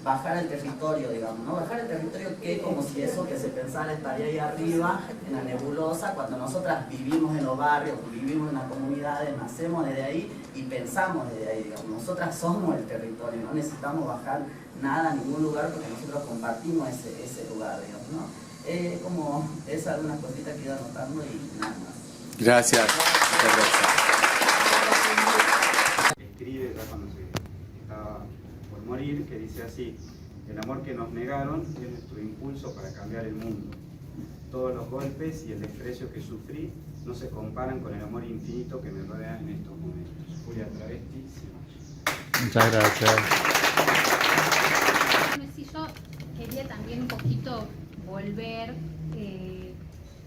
Speaker 18: bajar el territorio, digamos, ¿no? Bajar el territorio que como si eso que se pensara estaría ahí arriba, en la nebulosa, cuando nosotras vivimos en los barrios, vivimos en las comunidades, nacemos desde ahí y pensamos desde ahí, digamos. Nosotras somos el territorio, no necesitamos bajar nada a ningún lugar porque nosotros compartimos ese lugar, digamos, ¿no? Como es alguna cosita que iba anotando y nada más.
Speaker 3: Gracias. Muchas gracias.
Speaker 19: Escribe ya cuando se estaba por morir, que dice así: el amor que nos negaron es nuestro impulso para cambiar el mundo. Todos los golpes y el desprecio que sufrí no se comparan con el amor infinito que me rodea en estos momentos. Julia Travesti, Semach.
Speaker 3: Muchas gracias.
Speaker 7: Sí, yo quería también un poquito volver,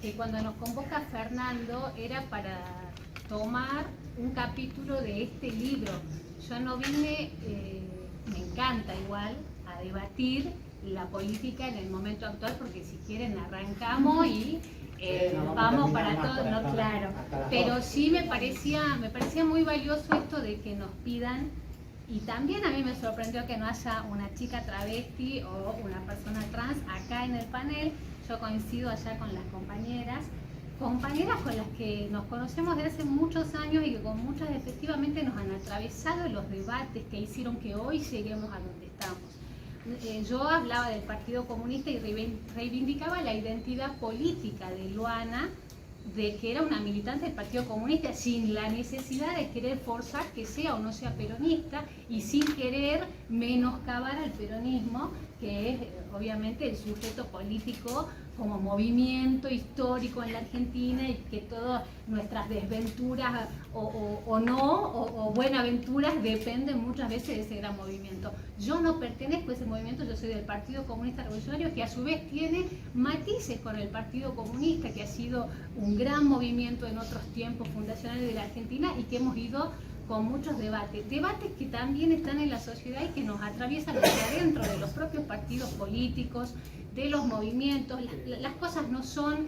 Speaker 7: que cuando nos convoca Fernando era para tomar un capítulo de este libro. Yo no vine, me encanta igual, a debatir la política en el momento actual, porque si quieren arrancamos y vamos para todo, no, claro. Pero sí me parecía muy valioso esto de que nos pidan, y también a mí me sorprendió que no haya una chica travesti o una persona trans acá en el panel. Yo coincido allá con las compañeras con las que nos conocemos desde hace muchos años y que con muchas efectivamente nos han atravesado los debates que hicieron que hoy lleguemos a donde estamos. Yo hablaba del Partido Comunista y reivindicaba la identidad política de Luana, de que era una militante del Partido Comunista sin la necesidad de querer forzar que sea o no sea peronista y sin querer menoscabar al peronismo, que es obviamente el sujeto político como movimiento histórico en la Argentina, y que todas nuestras desventuras o buenaventuras dependen muchas veces de ese gran movimiento. Yo no pertenezco a ese movimiento, yo soy del Partido Comunista Revolucionario, que a su vez tiene matices con el Partido Comunista, que ha sido un gran movimiento en otros tiempos fundacionales de la Argentina y que hemos ido con muchos debates que también están en la sociedad y que nos atraviesan desde adentro de los propios partidos políticos, de los movimientos. Las cosas no son,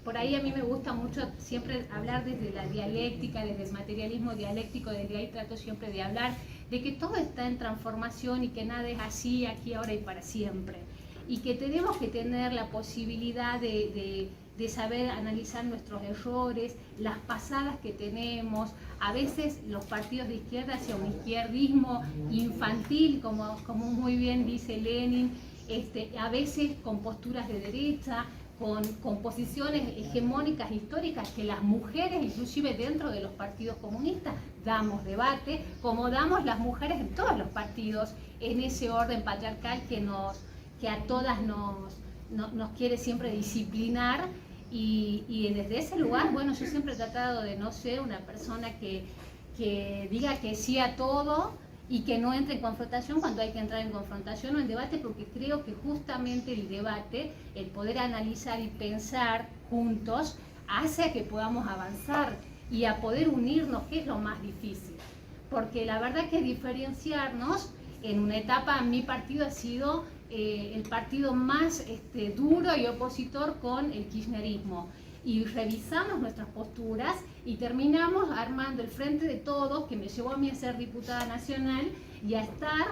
Speaker 7: por ahí a mí me gusta mucho siempre hablar desde la dialéctica, desde el materialismo dialéctico, desde ahí trato siempre de hablar de que todo está en transformación y que nada es así, aquí, ahora y para siempre. Y que tenemos que tener la posibilidad de saber analizar nuestros errores, las pasadas que tenemos. A veces los partidos de izquierda hacia un izquierdismo infantil, como muy bien dice Lenin, a veces con posturas de derecha, con posiciones hegemónicas históricas que las mujeres, inclusive dentro de los partidos comunistas, damos debate, como damos las mujeres en todos los partidos, en ese orden patriarcal que a todas nos quiere siempre disciplinar. Y desde ese lugar, bueno, yo siempre he tratado de no ser una persona que diga que sí a todo y que no entre en confrontación cuando hay que entrar en confrontación o en debate, porque creo que justamente el debate, el poder analizar y pensar juntos, hace a que podamos avanzar y a poder unirnos, que es lo más difícil. Porque la verdad que diferenciarnos, en una etapa mi partido ha sido el partido más duro y opositor con el kirchnerismo, y revisamos nuestras posturas y terminamos armando el Frente de Todos, que me llevó a mí a ser diputada nacional y a estar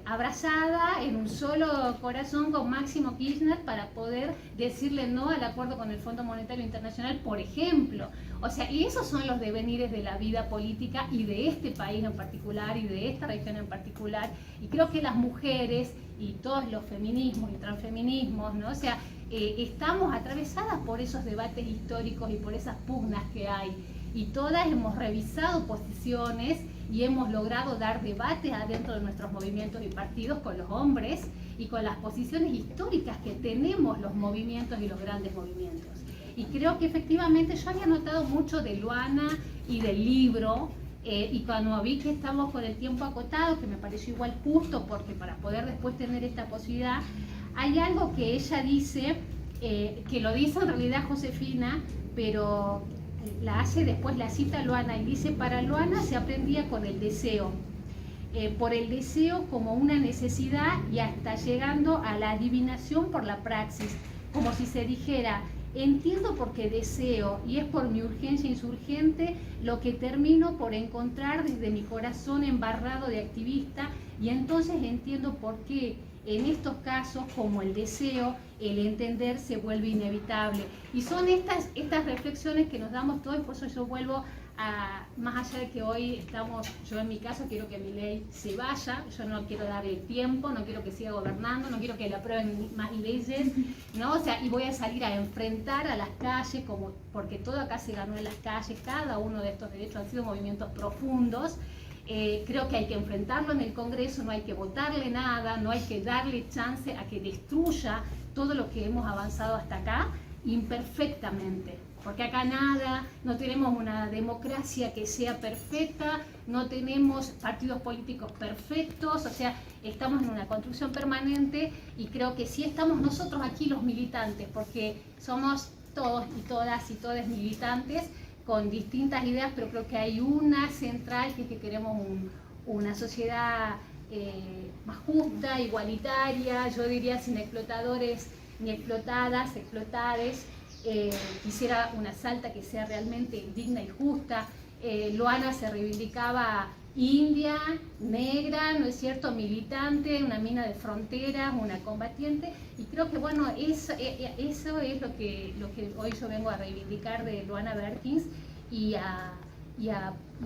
Speaker 7: abrazada en un solo corazón con Máximo Kirchner para poder decirle no al acuerdo con el Fondo Monetario Internacional, por ejemplo. O sea, y esos son los devenires de la vida política y de este país en particular y de esta región en particular. Y creo que las mujeres y todos los feminismos y transfeminismos, ¿no? O sea, estamos atravesadas por esos debates históricos y por esas pugnas que hay. Y todas hemos revisado posiciones y hemos logrado dar debates adentro de nuestros movimientos y partidos con los hombres y con las posiciones históricas que tenemos los movimientos y los grandes movimientos. Y creo que efectivamente yo había notado mucho de Luana y del libro, y cuando vi que estamos con el tiempo acotado, que me pareció igual justo, porque para poder después tener esta posibilidad, hay algo que ella dice, que lo dice en realidad Josefina, pero la hace después, la cita Luana, y dice: para Luana se aprendía con el deseo, por el deseo como una necesidad y hasta llegando a la adivinación por la praxis, como si se dijera: entiendo porque deseo, y es por mi urgencia insurgente lo que termino por encontrar desde mi corazón embarrado de activista, y entonces entiendo por qué en estos casos, como el deseo, el entender se vuelve inevitable. Y son estas reflexiones que nos damos todos, por eso yo vuelvo a, más allá de que hoy estamos, yo en mi caso quiero que Milei se vaya, yo no quiero darle tiempo, no quiero que siga gobernando, no quiero que le aprueben más leyes, ¿no? O sea, y voy a salir a enfrentar a las calles, porque todo acá se ganó en las calles, cada uno de estos derechos han sido movimientos profundos. Creo que hay que enfrentarlo en el Congreso, no hay que votarle nada, no hay que darle chance a que destruya todo lo que hemos avanzado hasta acá imperfectamente, porque acá nada, no tenemos una democracia que sea perfecta, no tenemos partidos políticos perfectos, o sea, estamos en una construcción permanente, y creo que sí estamos nosotros aquí los militantes, porque somos todos y todas y todes militantes, con distintas ideas, pero creo que hay una central, que es que queremos una sociedad más justa, igualitaria, yo diría sin explotadores ni explotadas, explotades. Quisiera una Salta que sea realmente digna y justa. Luana se reivindicaba india, negra, ¿no es cierto?, militante, una mina de fronteras, una combatiente, y creo que bueno, eso es lo que hoy yo vengo a reivindicar de Luana Berkins, y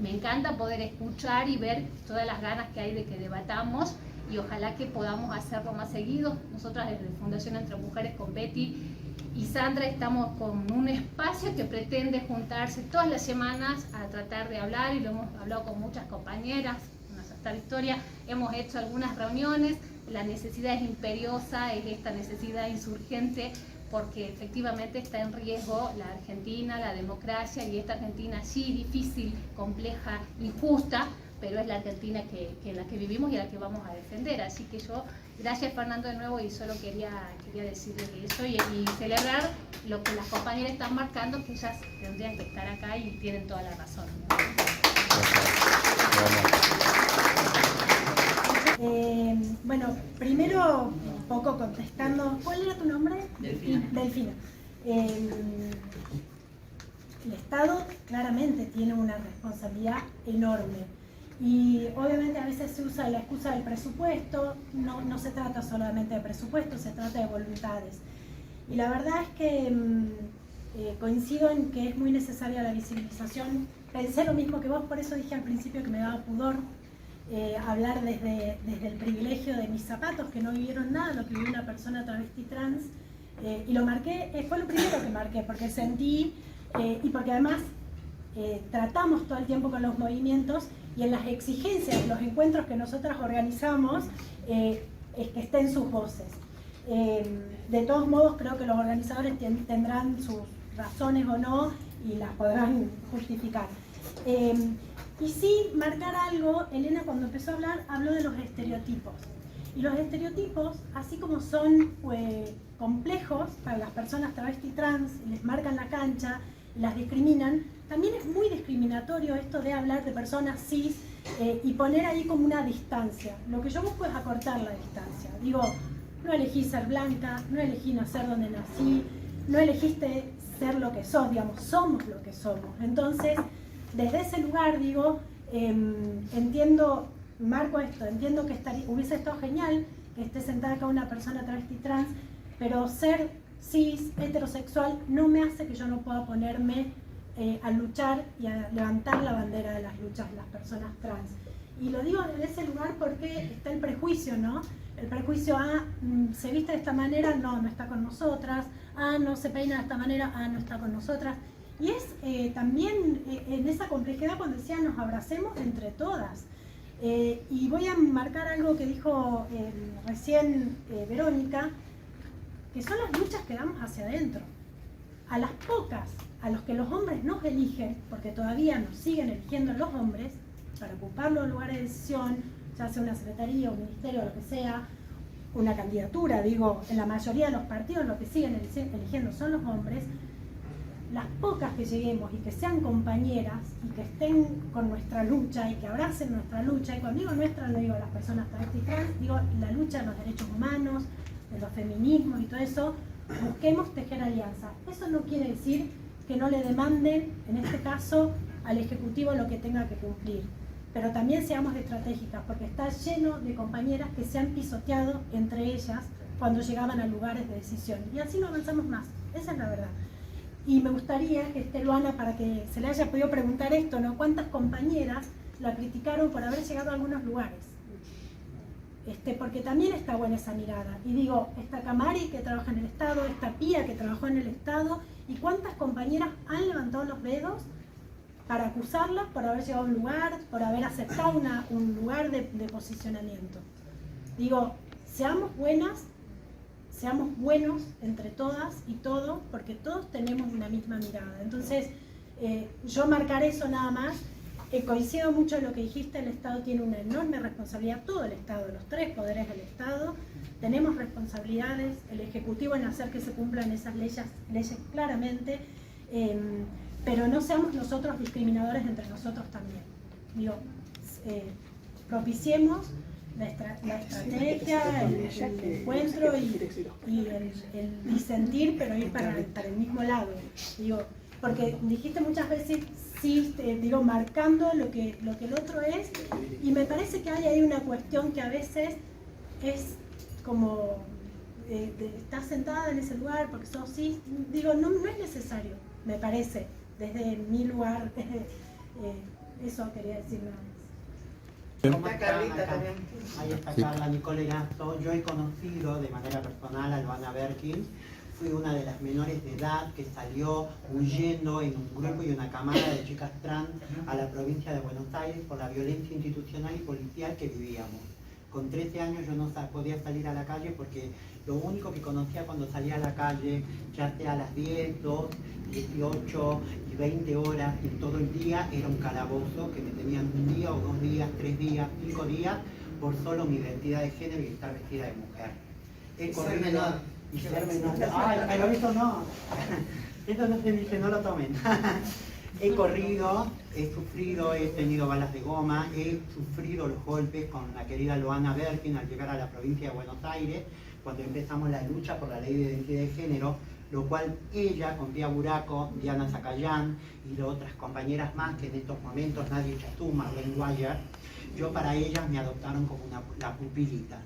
Speaker 7: me encanta poder escuchar y ver todas las ganas que hay de que debatamos, y ojalá que podamos hacerlo más seguido. Nosotras desde Fundación Entre Mujeres con Betty y Sandra estamos con un espacio que pretende juntarse todas las semanas a tratar de hablar, y lo hemos hablado con muchas compañeras, hasta Victoria, hemos hecho algunas reuniones. La necesidad es imperiosa, es esta necesidad insurgente, porque efectivamente está en riesgo la Argentina, la democracia, y esta Argentina sí difícil, compleja, injusta, pero es la Argentina en la que vivimos y a la que vamos a defender. Así que yo, gracias Fernando de nuevo, y solo quería decirles eso y celebrar lo que las compañeras están marcando, que ellas tendrían que estar acá y tienen toda la razón.
Speaker 8: Bueno, primero un poco contestando, ¿cuál era tu nombre?
Speaker 18: Delfina.
Speaker 8: Delfina. El Estado claramente tiene una responsabilidad enorme. Y obviamente a veces se usa la excusa del presupuesto, no se trata solamente de presupuesto, se trata de voluntades. Y la verdad es que coincido en que es muy necesaria la visibilización. Pensé lo mismo que vos, por eso dije al principio que me daba pudor hablar desde el privilegio de mis zapatos, que no vivieron nada lo que vivió una persona travesti trans. Y lo marqué, fue lo primero que marqué, porque sentí, y porque además tratamos todo el tiempo con los movimientos, y en las exigencias de los encuentros que nosotras organizamos, es que estén sus voces. De todos modos, creo que los organizadores tendrán sus razones o no, y las podrán justificar. Y sí, marcar algo, Elena cuando empezó a hablar, habló de los estereotipos. Y los estereotipos, así como son complejos para las personas travesti trans, les marcan la cancha, las discriminan, también es muy discriminatorio esto de hablar de personas cis y poner ahí como una distancia. Lo que yo busco es acortar la distancia. Digo, no elegí ser blanca, no elegí nacer donde nací, no elegiste ser lo que sos, digamos, somos lo que somos. Entonces, desde ese lugar, digo, entiendo, marco esto, entiendo que hubiese estado genial que esté sentada acá una persona travesti trans, pero ser cis, heterosexual, no me hace que yo no pueda ponerme a luchar y a levantar la bandera de las luchas de las personas trans. Y lo digo desde ese lugar porque está el prejuicio, ¿no? El prejuicio, se viste de esta manera, no está con nosotras, no se peina de esta manera, no está con nosotras. Y es también en esa complejidad cuando decía nos abracemos entre todas. Y voy a marcar algo que dijo recién Verónica, que son las luchas que damos hacia adentro. A las pocas, a los que los hombres nos eligen, porque todavía nos siguen eligiendo los hombres, para ocupar los lugares de decisión, ya sea una secretaría, un ministerio, lo que sea, una candidatura, digo, en la mayoría de los partidos lo que siguen eligiendo son los hombres. Las pocas que lleguemos y que sean compañeras y que estén con nuestra lucha y que abracen nuestra lucha, y cuando digo nuestra no digo las personas travesti trans, digo la lucha de los derechos humanos, de los feminismos y todo eso, busquemos tejer alianzas. Eso no quiere decir que no le demanden, en este caso, al Ejecutivo lo que tenga que cumplir. Pero también seamos estratégicas, porque está lleno de compañeras que se han pisoteado entre ellas cuando llegaban a lugares de decisión. Y así no avanzamos más, esa es la verdad. Y me gustaría que esté Luana, para que se le haya podido preguntar esto, ¿no? ¿Cuántas compañeras la criticaron por haber llegado a algunos lugares? Porque también está buena esa mirada. Y digo, esta Camari que trabaja en el Estado, esta Pía que trabajó en el Estado, y cuántas compañeras han levantado los dedos para acusarlas por haber llegado a un lugar, por haber aceptado un lugar de posicionamiento. Digo, seamos buenas, seamos buenos entre todas y todos, porque todos tenemos una misma mirada. Entonces, yo marcar eso nada más. Coincido mucho en lo que dijiste, el Estado tiene una enorme responsabilidad, todo el Estado, los tres poderes del Estado, tenemos responsabilidades, el Ejecutivo en hacer que se cumplan esas leyes claramente, pero no seamos nosotros discriminadores entre nosotros también. Digo, propiciemos la estrategia, el encuentro y el disentir, pero ir para el mismo lado. Digo, porque dijiste muchas veces, sí, digo, marcando lo que el otro es, y me parece que hay ahí una cuestión que a veces es como, estás sentada en ese lugar porque sos sí, digo, no es necesario, me parece, desde mi lugar, eso quería decir nada más.
Speaker 15: Como Carlita también. Ahí está Carla, mi colegazo. Yo he conocido de manera personal a Luana Berkins. Fui una de las menores de edad que salió huyendo en un grupo y una camada de chicas trans a la provincia de Buenos Aires por la violencia institucional y policial que vivíamos. Con 13 años yo no podía salir a la calle porque lo único que conocía cuando salía a la calle, ya sea a las 10, 2, 18 y 20 horas y todo el día, era un calabozo que me tenían un día o 2 días, 3 días, 5 días por solo mi identidad de género y estar vestida de mujer. He corrido y ser menor. Ay, pero eso no. Eso no se dice, no lo tomen. He corrido, he sufrido, he tenido balas de goma, he sufrido los golpes con la querida Luana Berkins al llegar a la provincia de Buenos Aires, cuando empezamos la lucha por la ley de identidad de género, lo cual ella, con Pía Buraco, Diana Zacayán y otras compañeras más que en estos momentos nadie Chatú, Marlene Guayar, yo para ellas me adoptaron como la pupilita.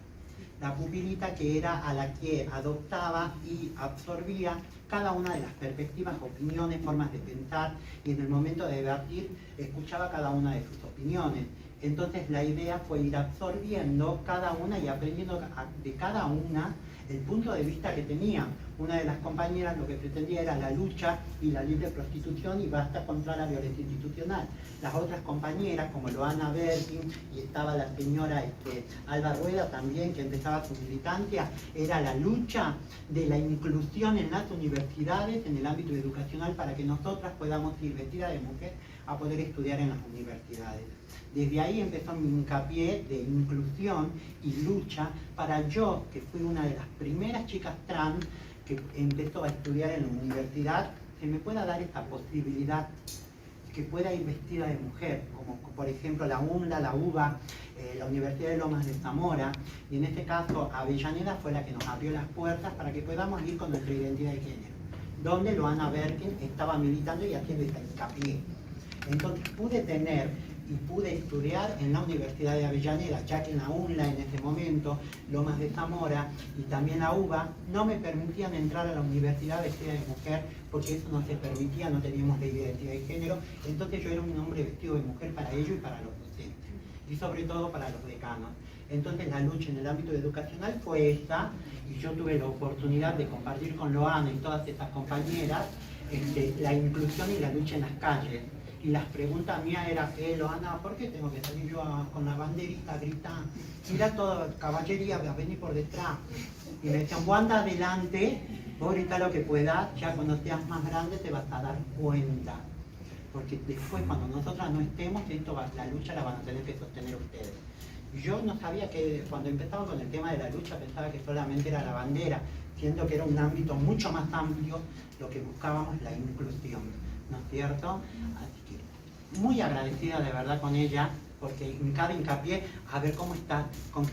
Speaker 15: La pupilita que era a la que adoptaba y absorbía cada una de las perspectivas, opiniones, formas de pensar, y en el momento de debatir escuchaba cada una de sus opiniones. Entonces la idea fue ir absorbiendo cada una y aprendiendo de cada una el punto de vista que tenía. Una de las compañeras lo que pretendía era la lucha y la libre prostitución y basta contra la violencia institucional. Las otras compañeras, como Luana Berkins, y estaba la señora Alba Rueda también, que empezaba su militancia, era la lucha de la inclusión en las universidades, en el ámbito educacional, para que nosotras podamos ir vestidas de mujer a poder estudiar en las universidades. Desde ahí empezó mi hincapié de inclusión y lucha para yo, que fui una de las primeras chicas trans que empezó a estudiar en la universidad, que me pueda dar esta posibilidad, que pueda ir vestida de mujer, como por ejemplo la UNLA, la UBA, la Universidad de Lomas de Zamora, y en este caso Avellaneda fue la que nos abrió las puertas para que podamos ir con nuestra identidad de género, donde Luana Berkins estaba militando y haciendo esta hincapié. Entonces pude tener y pude estudiar en la Universidad de Avellaneda, ya que en la UNLA en ese momento, Lomas de Zamora y también la UBA no me permitían entrar a la universidad vestida de mujer, porque eso no se permitía, no teníamos ley de identidad de género. Entonces yo era un hombre vestido de mujer para ellos y para los docentes, y sobre todo para los decanos. Entonces la lucha en el ámbito educacional fue esta, y yo tuve la oportunidad de compartir con Loana y todas estas compañeras la inclusión y la lucha en las calles. Y las preguntas mías eran, Loana, ¿por qué tengo que salir yo con la banderita a gritar? Mira toda caballería, va a venir por detrás. Y me decían, vos anda adelante, vos grita lo que puedas, ya cuando seas más grande te vas a dar cuenta. Porque después, cuando nosotras no estemos, la lucha la van a tener que sostener ustedes. Yo no sabía que, cuando empezaba con el tema de la lucha, pensaba que solamente era la bandera, siendo que era un ámbito mucho más amplio lo que buscábamos, la inclusión, ¿no es cierto? Así que muy agradecida de verdad con ella, porque en cada hincapié, a ver cómo estás,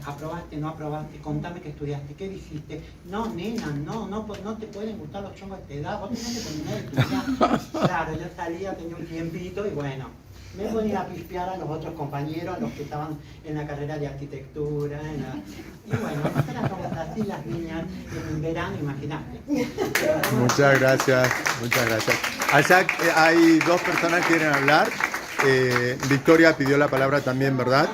Speaker 15: aprobaste, no aprobaste, contame qué estudiaste, qué dijiste. No, nena, no te pueden gustar los chongos a esta edad, vos tenés que terminar de estudiar. Claro, yo salía, tenía un tiempito y bueno, me ponía a pispear a los otros compañeros, a los que estaban en la carrera de arquitectura, y bueno, eran como así las niñas en verano, imagínate.
Speaker 1: Muchas gracias, muchas gracias. Allá hay dos personas que quieren hablar. Victoria pidió la palabra también, ¿verdad?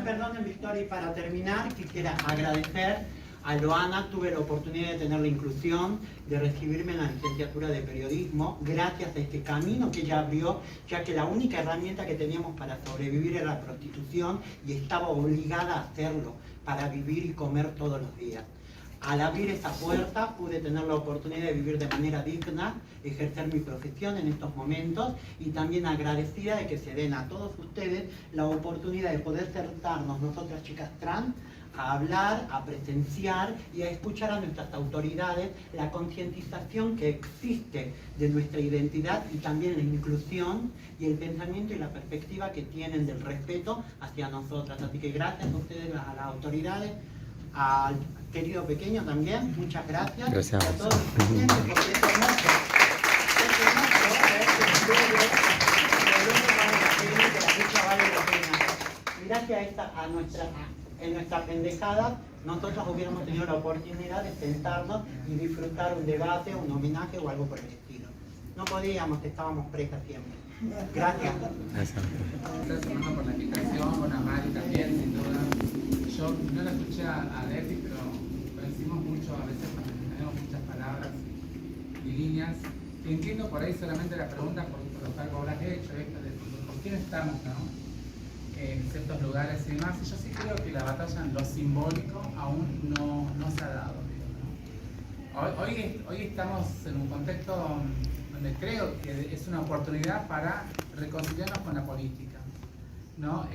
Speaker 15: Perdón, Victoria, y para terminar, quisiera agradecer a Loana. Tuve la oportunidad de tener la inclusión, de recibirme en la licenciatura de periodismo, gracias a este camino que ella abrió, ya que la única herramienta que teníamos para sobrevivir era la prostitución y estaba obligada a hacerlo para vivir y comer todos los días. Al abrir esa puerta pude tener la oportunidad de vivir de manera digna, ejercer mi profesión en estos momentos y también agradecida de que se den a todos ustedes la oportunidad de poder sentarnos nosotras chicas trans a hablar, a presenciar y a escuchar a nuestras autoridades la concientización que existe de nuestra identidad y también la inclusión y el pensamiento y la perspectiva que tienen del respeto hacia nosotras. Así que gracias a ustedes, a las autoridades, al querido pequeño también, muchas gracias.
Speaker 1: Gracias.
Speaker 15: A todos los presentes, porque es hermoso. Es hermoso que la lucha vale la pena. Gracias en nuestra pendejada, nosotros hubiéramos tenido la oportunidad de sentarnos y disfrutar un debate, un homenaje o algo por el estilo. No podíamos, estábamos presas siempre. Gracias.
Speaker 14: Gracias, hermano, por la invitación, con Amari también, sin duda. Yo no la escuché a Leti, pero decimos mucho, a veces tenemos muchas palabras y líneas. Entiendo por ahí solamente la pregunta por lo que vos has hecho, por quién estamos, ¿no? En ciertos lugares y demás. Y yo sí creo que la batalla en lo simbólico aún no se ha dado. ¿No? Hoy estamos en un contexto donde creo que es una oportunidad para reconciliarnos con la política, ¿no?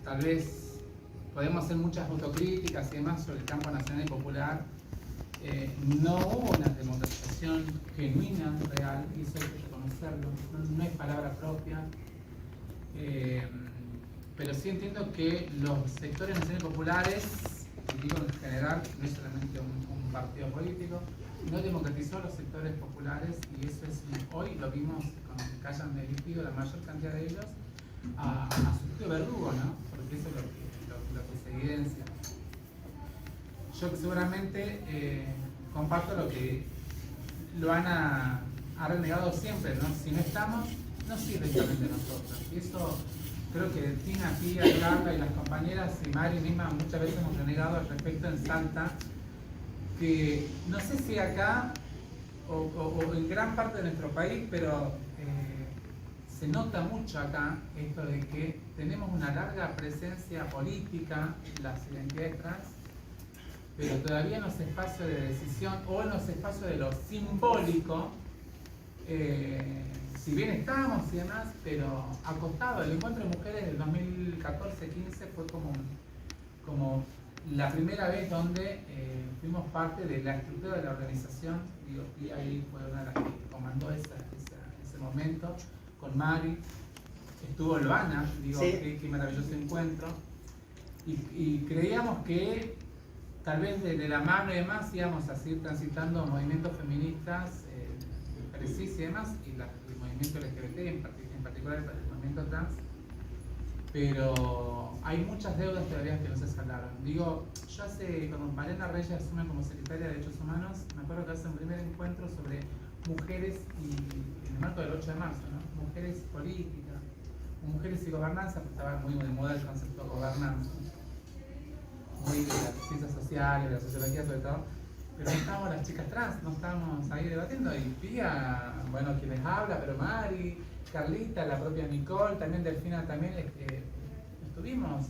Speaker 14: Tal vez podemos hacer muchas autocríticas y demás sobre el campo nacional y popular. No hubo una democratización genuina, real, y eso hay que reconocerlo. No hay palabra propia. Pero sí entiendo que los sectores nacionales populares, y digo en general, no es solamente un partido político, no democratizó los sectores populares, y eso es hoy lo vimos con los que hayan elegido la mayor cantidad de ellos a su propio verdugo, ¿no? Porque eso es lo que se evidencia. Yo seguramente comparto lo que Loana ha renegado siempre, ¿no? Si no estamos, no sirve solamente nosotros. Y eso creo que Tina, Pía, Carla y las compañeras y Mari misma muchas veces hemos renegado al respecto en Salta, que no sé si acá o en gran parte de nuestro país, pero se nota mucho acá esto de que tenemos una larga presencia política en las identidades trans, pero todavía en los espacios de decisión o en los espacios de lo simbólico, si bien estábamos y demás, pero acostado. El encuentro de mujeres del 2014-15 fue como la primera vez donde fuimos parte de la estructura de la organización. Digo, y ahí fue una de las que comandó ese momento, con Mari. Estuvo Loana, digo, sí. qué maravilloso encuentro. Y creíamos que tal vez de la mano y demás íbamos a seguir transitando movimientos feministas, mujeres cis y demás, y el movimiento LGBT, en particular el movimiento trans, pero hay muchas deudas todavía que no se saldaron. Digo, yo cuando Mariana Reyes asume como secretaria de Derechos Humanos, me acuerdo que hace un primer encuentro sobre mujeres y en el marco del 8 de marzo, ¿no? Mujeres políticas, mujeres y gobernanza, porque estaba muy de moda el concepto de gobernanza, muy de las ciencias sociales, de la sociología sobre todo, pero no estábamos las chicas trans, no estábamos ahí debatiendo, y Pía, bueno, quien les habla, pero Mari, Carlita, la propia Nicole, también Delfina, también estuvimos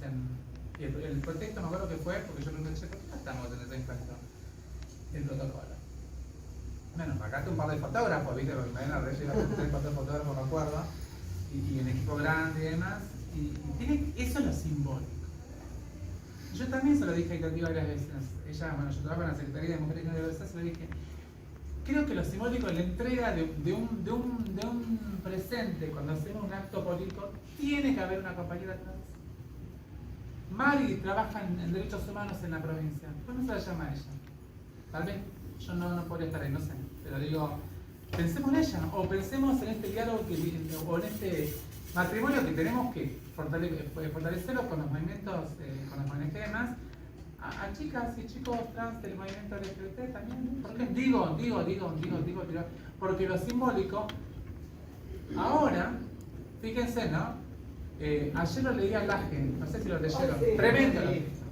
Speaker 14: y el pretexto me acuerdo que fue, porque yo pregunté, ¿por qué no estamos en ese encuentro? El protocolo. Bueno, acá un par de fotógrafos, viste, porque Mariana Reyes iba con 3 o 4 fotógrafos, me acuerdo, y en equipo grande y demás, y eso es lo simbólico. Yo también se lo dije a Tati varias veces. Ella, bueno, yo trabajo en la Secretaría de Mujeres y Diversidad, se lo dije.
Speaker 20: creo que lo simbólico es la entrega de un presente. Cuando hacemos un acto político, tiene que haber una compañera trans. Mari trabaja en derechos humanos en la provincia. ¿Cómo se la llama ella? Tal vez yo no podría estar ahí, no sé. Pero digo, pensemos en ella, o pensemos en este diálogo o en este matrimonio que tenemos que fortalecerlo con los movimientos, con las ONG y demás, a chicas y chicos trans del movimiento LGBT también. Porque digo, porque lo simbólico, ahora, fíjense, ¿no? Ayer lo leí a Laje, no sé si lo leyeron, tremendo lo que hizo.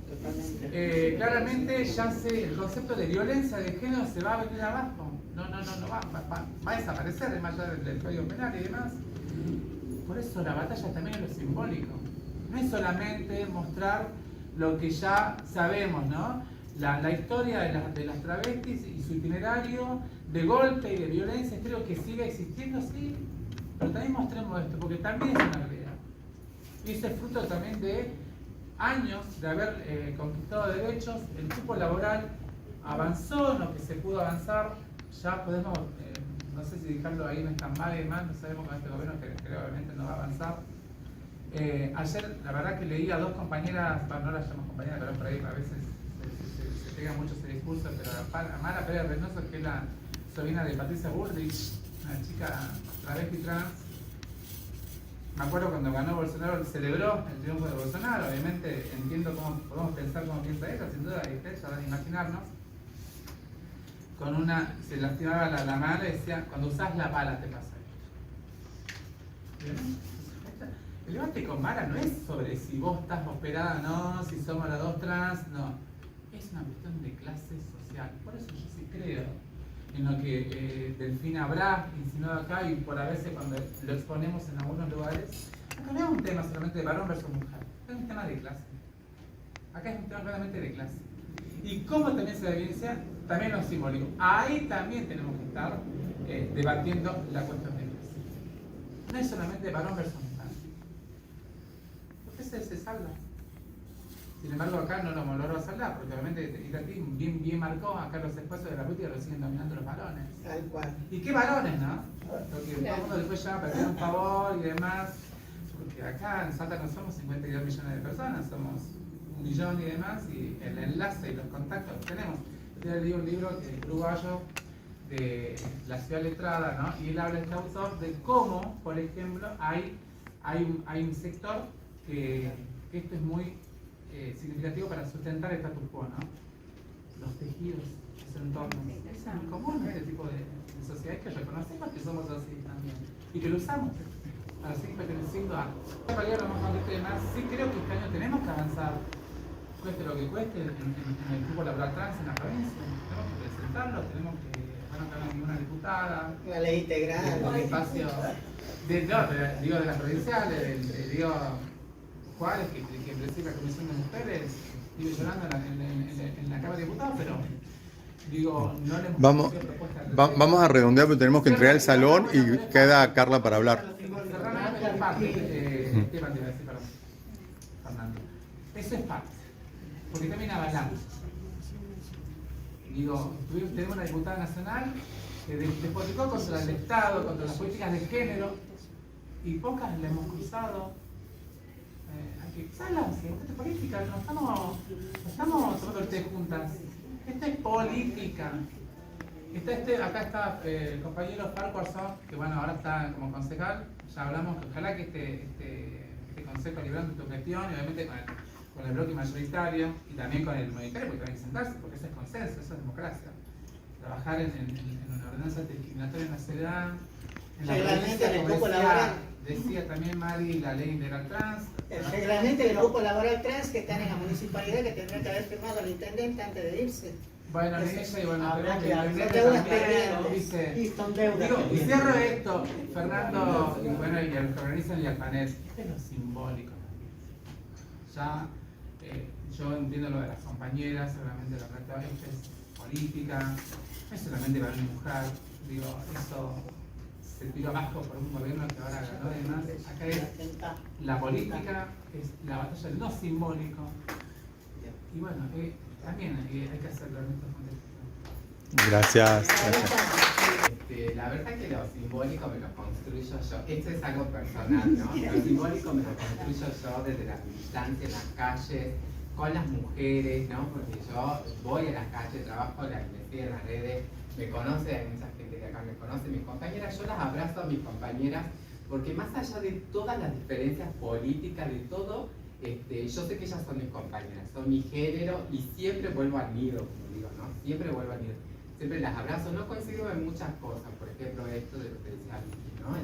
Speaker 20: Claramente ya el concepto de violencia de género se va a venir abajo, no va a desaparecer, más allá del código penal y demás. Por eso la batalla también es lo simbólico, no es solamente mostrar lo que ya sabemos, ¿no? La historia de las travestis y su itinerario de golpe y de violencia, creo que sigue existiendo, sí, pero también mostremos esto, porque también es una realidad. Y ese es fruto también de años de haber conquistado derechos, el cupo laboral avanzó en lo que se pudo avanzar, ya podemos, no sé si dejarlo ahí en stand-by y demás, no sabemos con este gobierno que obviamente no va a avanzar. Ayer, la verdad que leí a dos compañeras, bueno, no las llamo compañeras, pero por ahí a veces se pega mucho ese discurso, pero a Mara Pérez Reynoso, que es la sobrina de Patricia Bullrich, una chica travesti trans. Me acuerdo cuando ganó Bolsonaro, celebró el triunfo de Bolsonaro. Obviamente entiendo cómo podemos pensar cómo piensa ella, sin duda, y ustedes ya van a imaginarnos. Se lastimaba la mano y decía, cuando usás la pala te pasa esto. El debate con Mara no es sobre si vos estás operada o no, si somos las dos trans, no. Es una cuestión de clase social. Por eso yo sí creo en lo que Delfina habrá insinuado acá, y por a veces cuando lo exponemos en algunos lugares, acá no es un tema solamente de varón versus mujer, es un tema de clase. Acá es un tema claramente de clase. Y cómo también se evidencia, también lo simbólico. Ahí también tenemos que estar debatiendo la cuestión de clase. No es solamente varón versus mujer. Porque se salda. Sin embargo, acá no lo logró saldar, porque obviamente Irati bien marcó, acá los espacios de la política lo siguen dominando los varones.
Speaker 4: Tal cual.
Speaker 20: ¿Y qué varones, no? Porque todo el mundo después ya perdió un favor y demás. Porque acá en Salta no somos 52 millones de personas, somos 1 millón y demás, y el enlace y los contactos los tenemos. Yo leí un libro uruguayo de La Ciudad Letrada, ¿no? Y él habla, este autor, de cómo, por ejemplo, hay un sector que esto es muy significativo para sustentar el status quo, ¿no? Los tejidos, los entornos. Es muy común este tipo de sociedades que reconocemos que somos así también y que lo usamos para seguir perteneciendo a. En realidad, hablamos de este demás. Sí, creo que este año tenemos que avanzar, cueste lo que cueste, en el cupo laboral trans en la provincia. Tenemos que presentarlo, tenemos que. Bueno, no tenemos ninguna diputada.
Speaker 4: La ley integral.
Speaker 20: El espacio. Digo de las provinciales, digo. Juárez, que preside la Comisión de Mujeres, vive llorando en la Cámara de Diputados, pero digo, no le hemos hecho propuesta.
Speaker 1: Vamos a redondear porque tenemos que entregar el salón y queda Carla para hablar.
Speaker 20: Fernando. Eso es parte, porque también avalamos. Digo, tenemos una diputada nacional que despotricó contra el Estado, contra las políticas de género, y pocas le hemos cruzado. Sálganse, esto es política, no estamos tomando el té juntas. Esto es política. Acá está el compañero Farquharson, que bueno, ahora está como concejal. Ya hablamos que ojalá que este consejo librando tu gestión, y obviamente con el bloque mayoritario y también con el minoritario, porque tienen que sentarse, porque eso es consenso, eso es democracia. Trabajar en una ordenanza discriminatoria en la ciudad, en la
Speaker 4: reglamento del
Speaker 20: provincia,
Speaker 4: cupo laboral.
Speaker 20: Decía también Mari, la ley integral trans.
Speaker 4: El reglamento del cupo laboral trans que están en la municipalidad, que tendría que haber firmado el intendente antes de irse.
Speaker 20: Bueno, en ella y bueno,
Speaker 4: habrá que
Speaker 20: son
Speaker 4: deudas pendientes.
Speaker 20: Y son deudas. Y cierro esto, Fernando, y bueno, y a los que organizan y al panel. Esto es lo simbólico. Ya, yo entiendo lo de las compañeras, seguramente lo resto, esto es política, no es solamente para una mujer, digo, eso se tiró abajo por un gobierno que ahora ganó, además, acá es la política, es la batalla de lo simbólico, y bueno, también hay que hacerlo en estos contextos.
Speaker 1: Gracias.
Speaker 14: simbólico me lo construyo yo. Esto es algo personal, ¿no? Lo simbólico me lo construyo yo desde la militancia en las calles, con las mujeres, ¿no? Porque yo voy a las calles, trabajo, me siguen en las redes, me conoce, hay mucha gente que acá me conoce, mis compañeras, yo las abrazo a mis compañeras, porque más allá de todas las diferencias políticas, de todo, yo sé que ellas son mis compañeras, son mi género y siempre vuelvo al nido, como digo, ¿no? Siempre vuelvo al nido. Siempre las abrazo, no coincido en muchas cosas, por ejemplo esto de lo que decía Vicky, ¿no?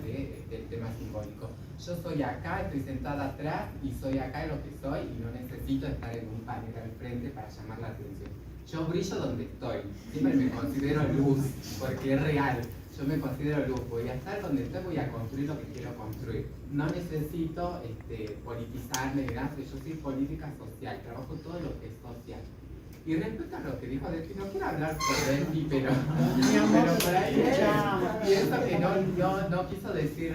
Speaker 14: Del tema simbólico. Yo soy acá, estoy sentada atrás y soy acá en lo que soy y no necesito estar en un panel al frente para llamar la atención. Yo brillo donde estoy, siempre me considero luz, porque es real. Yo me considero luz, voy a estar donde estoy, voy a construir lo que quiero construir. No necesito politizarme, ¿verdad? Yo soy política social, trabajo todo lo que es social. Y respecto a lo que dijo Delphi, no quiero hablar por Delphi, pero por ahí pienso que no quiso decir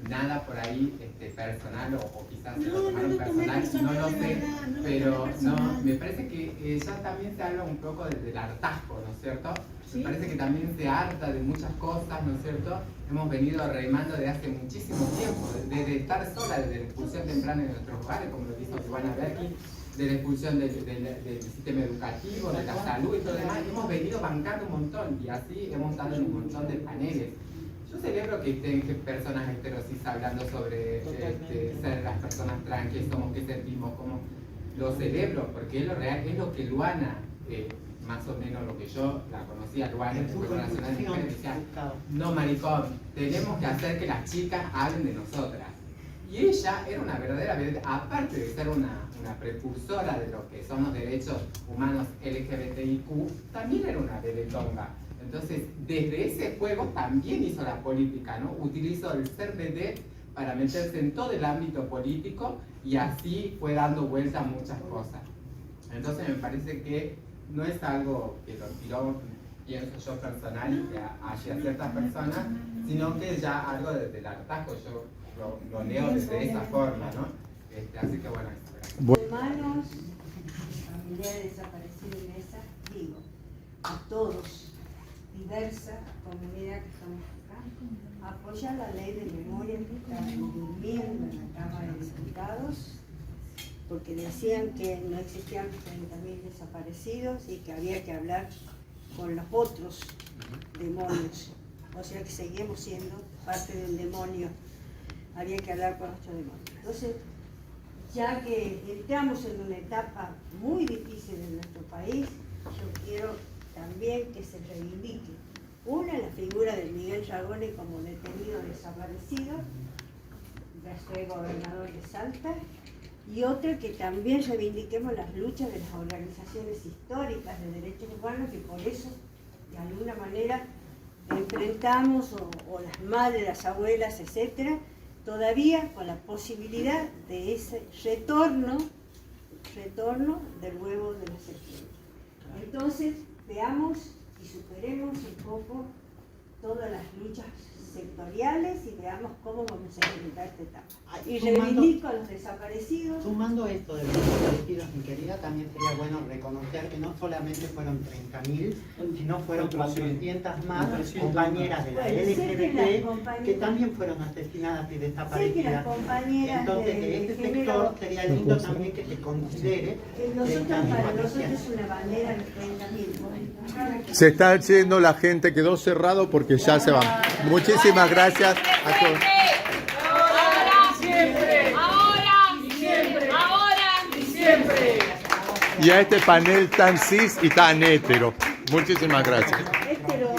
Speaker 14: nada por ahí personal o quizás se lo tomaron personal, no lo sé, pero no, me parece que ya también se habla un poco del hartazgo, ¿no es cierto? Me parece que también se harta de muchas cosas, ¿no es cierto? Hemos venido remando desde hace muchísimo tiempo, desde estar sola, desde la expulsión temprana de nuestros hogares, como lo dijo Giovanna Berchi, de la expulsión del sistema educativo, de la salud y todo lo demás, hemos venido bancando un montón y así hemos estado en un montón de paneles. Yo celebro que estén personas heterosis hablando sobre ser las personas trans, qué somos, qué sentimos, cómo lo celebro, porque es lo real, es lo que Luana, más o menos lo que yo la conocía, Luana, el Consejo Nacional de Mujeres, decía, no maricón, tenemos que hacer que las chicas hablen de nosotras. Y ella era una verdadera, aparte de ser una precursora de lo que son los derechos humanos LGBTIQ, también era una bebetonga. Entonces, desde ese juego también hizo la política, ¿no? Utilizó el ser vedette para meterse en todo el ámbito político y así fue dando vuelta a muchas cosas. Entonces, me parece que no es algo que lo tiró, pienso yo, personal hacia ciertas personas, sino que ya algo desde el hartazgo, yo lo leo desde esa forma, ¿no? Así que bueno,
Speaker 11: hermanos, familiares desaparecidos en esa, digo, a todos, diversa comunidad que estamos acá, apoyar la ley de memoria que está durmiendo en la Cámara de Diputados, porque decían que no existían 30.000 desaparecidos y que había que hablar con los otros demonios, o sea que seguimos siendo parte de un demonio, había que hablar con nuestro demonio. Entonces, ya que entramos en una etapa muy difícil en nuestro país, yo quiero también que se reivindique. Una, la figura de Miguel Yagone como detenido desaparecido, ya soy gobernador de Salta, y otra, que también reivindiquemos las luchas de las organizaciones históricas de derechos humanos, que por eso, de alguna manera, enfrentamos, o las madres, las abuelas, etcétera, todavía con la posibilidad de ese retorno del huevo de la serpiente. Entonces, veamos y superemos un poco todas las luchas sectoriales y veamos cómo vamos a enfrentar esta etapa. Y reivindico a los desaparecidos.
Speaker 15: Sumando esto de los desaparecidos, mi querida, también sería bueno reconocer que no solamente fueron 30.000, sino fueron 400 más compañeras de la LGBT que también fueron asesinadas y desaparecidas. Entonces, de este sector sería lindo también que se considere.
Speaker 11: Para nosotros es una bandera de 30.000.
Speaker 1: Se está yendo la gente, quedó cerrado porque ya se va. Muchísimas gracias a todos.
Speaker 21: Ahora y siempre.
Speaker 1: Y a este panel tan cis y tan hétero. Muchísimas gracias.
Speaker 11: Hétero.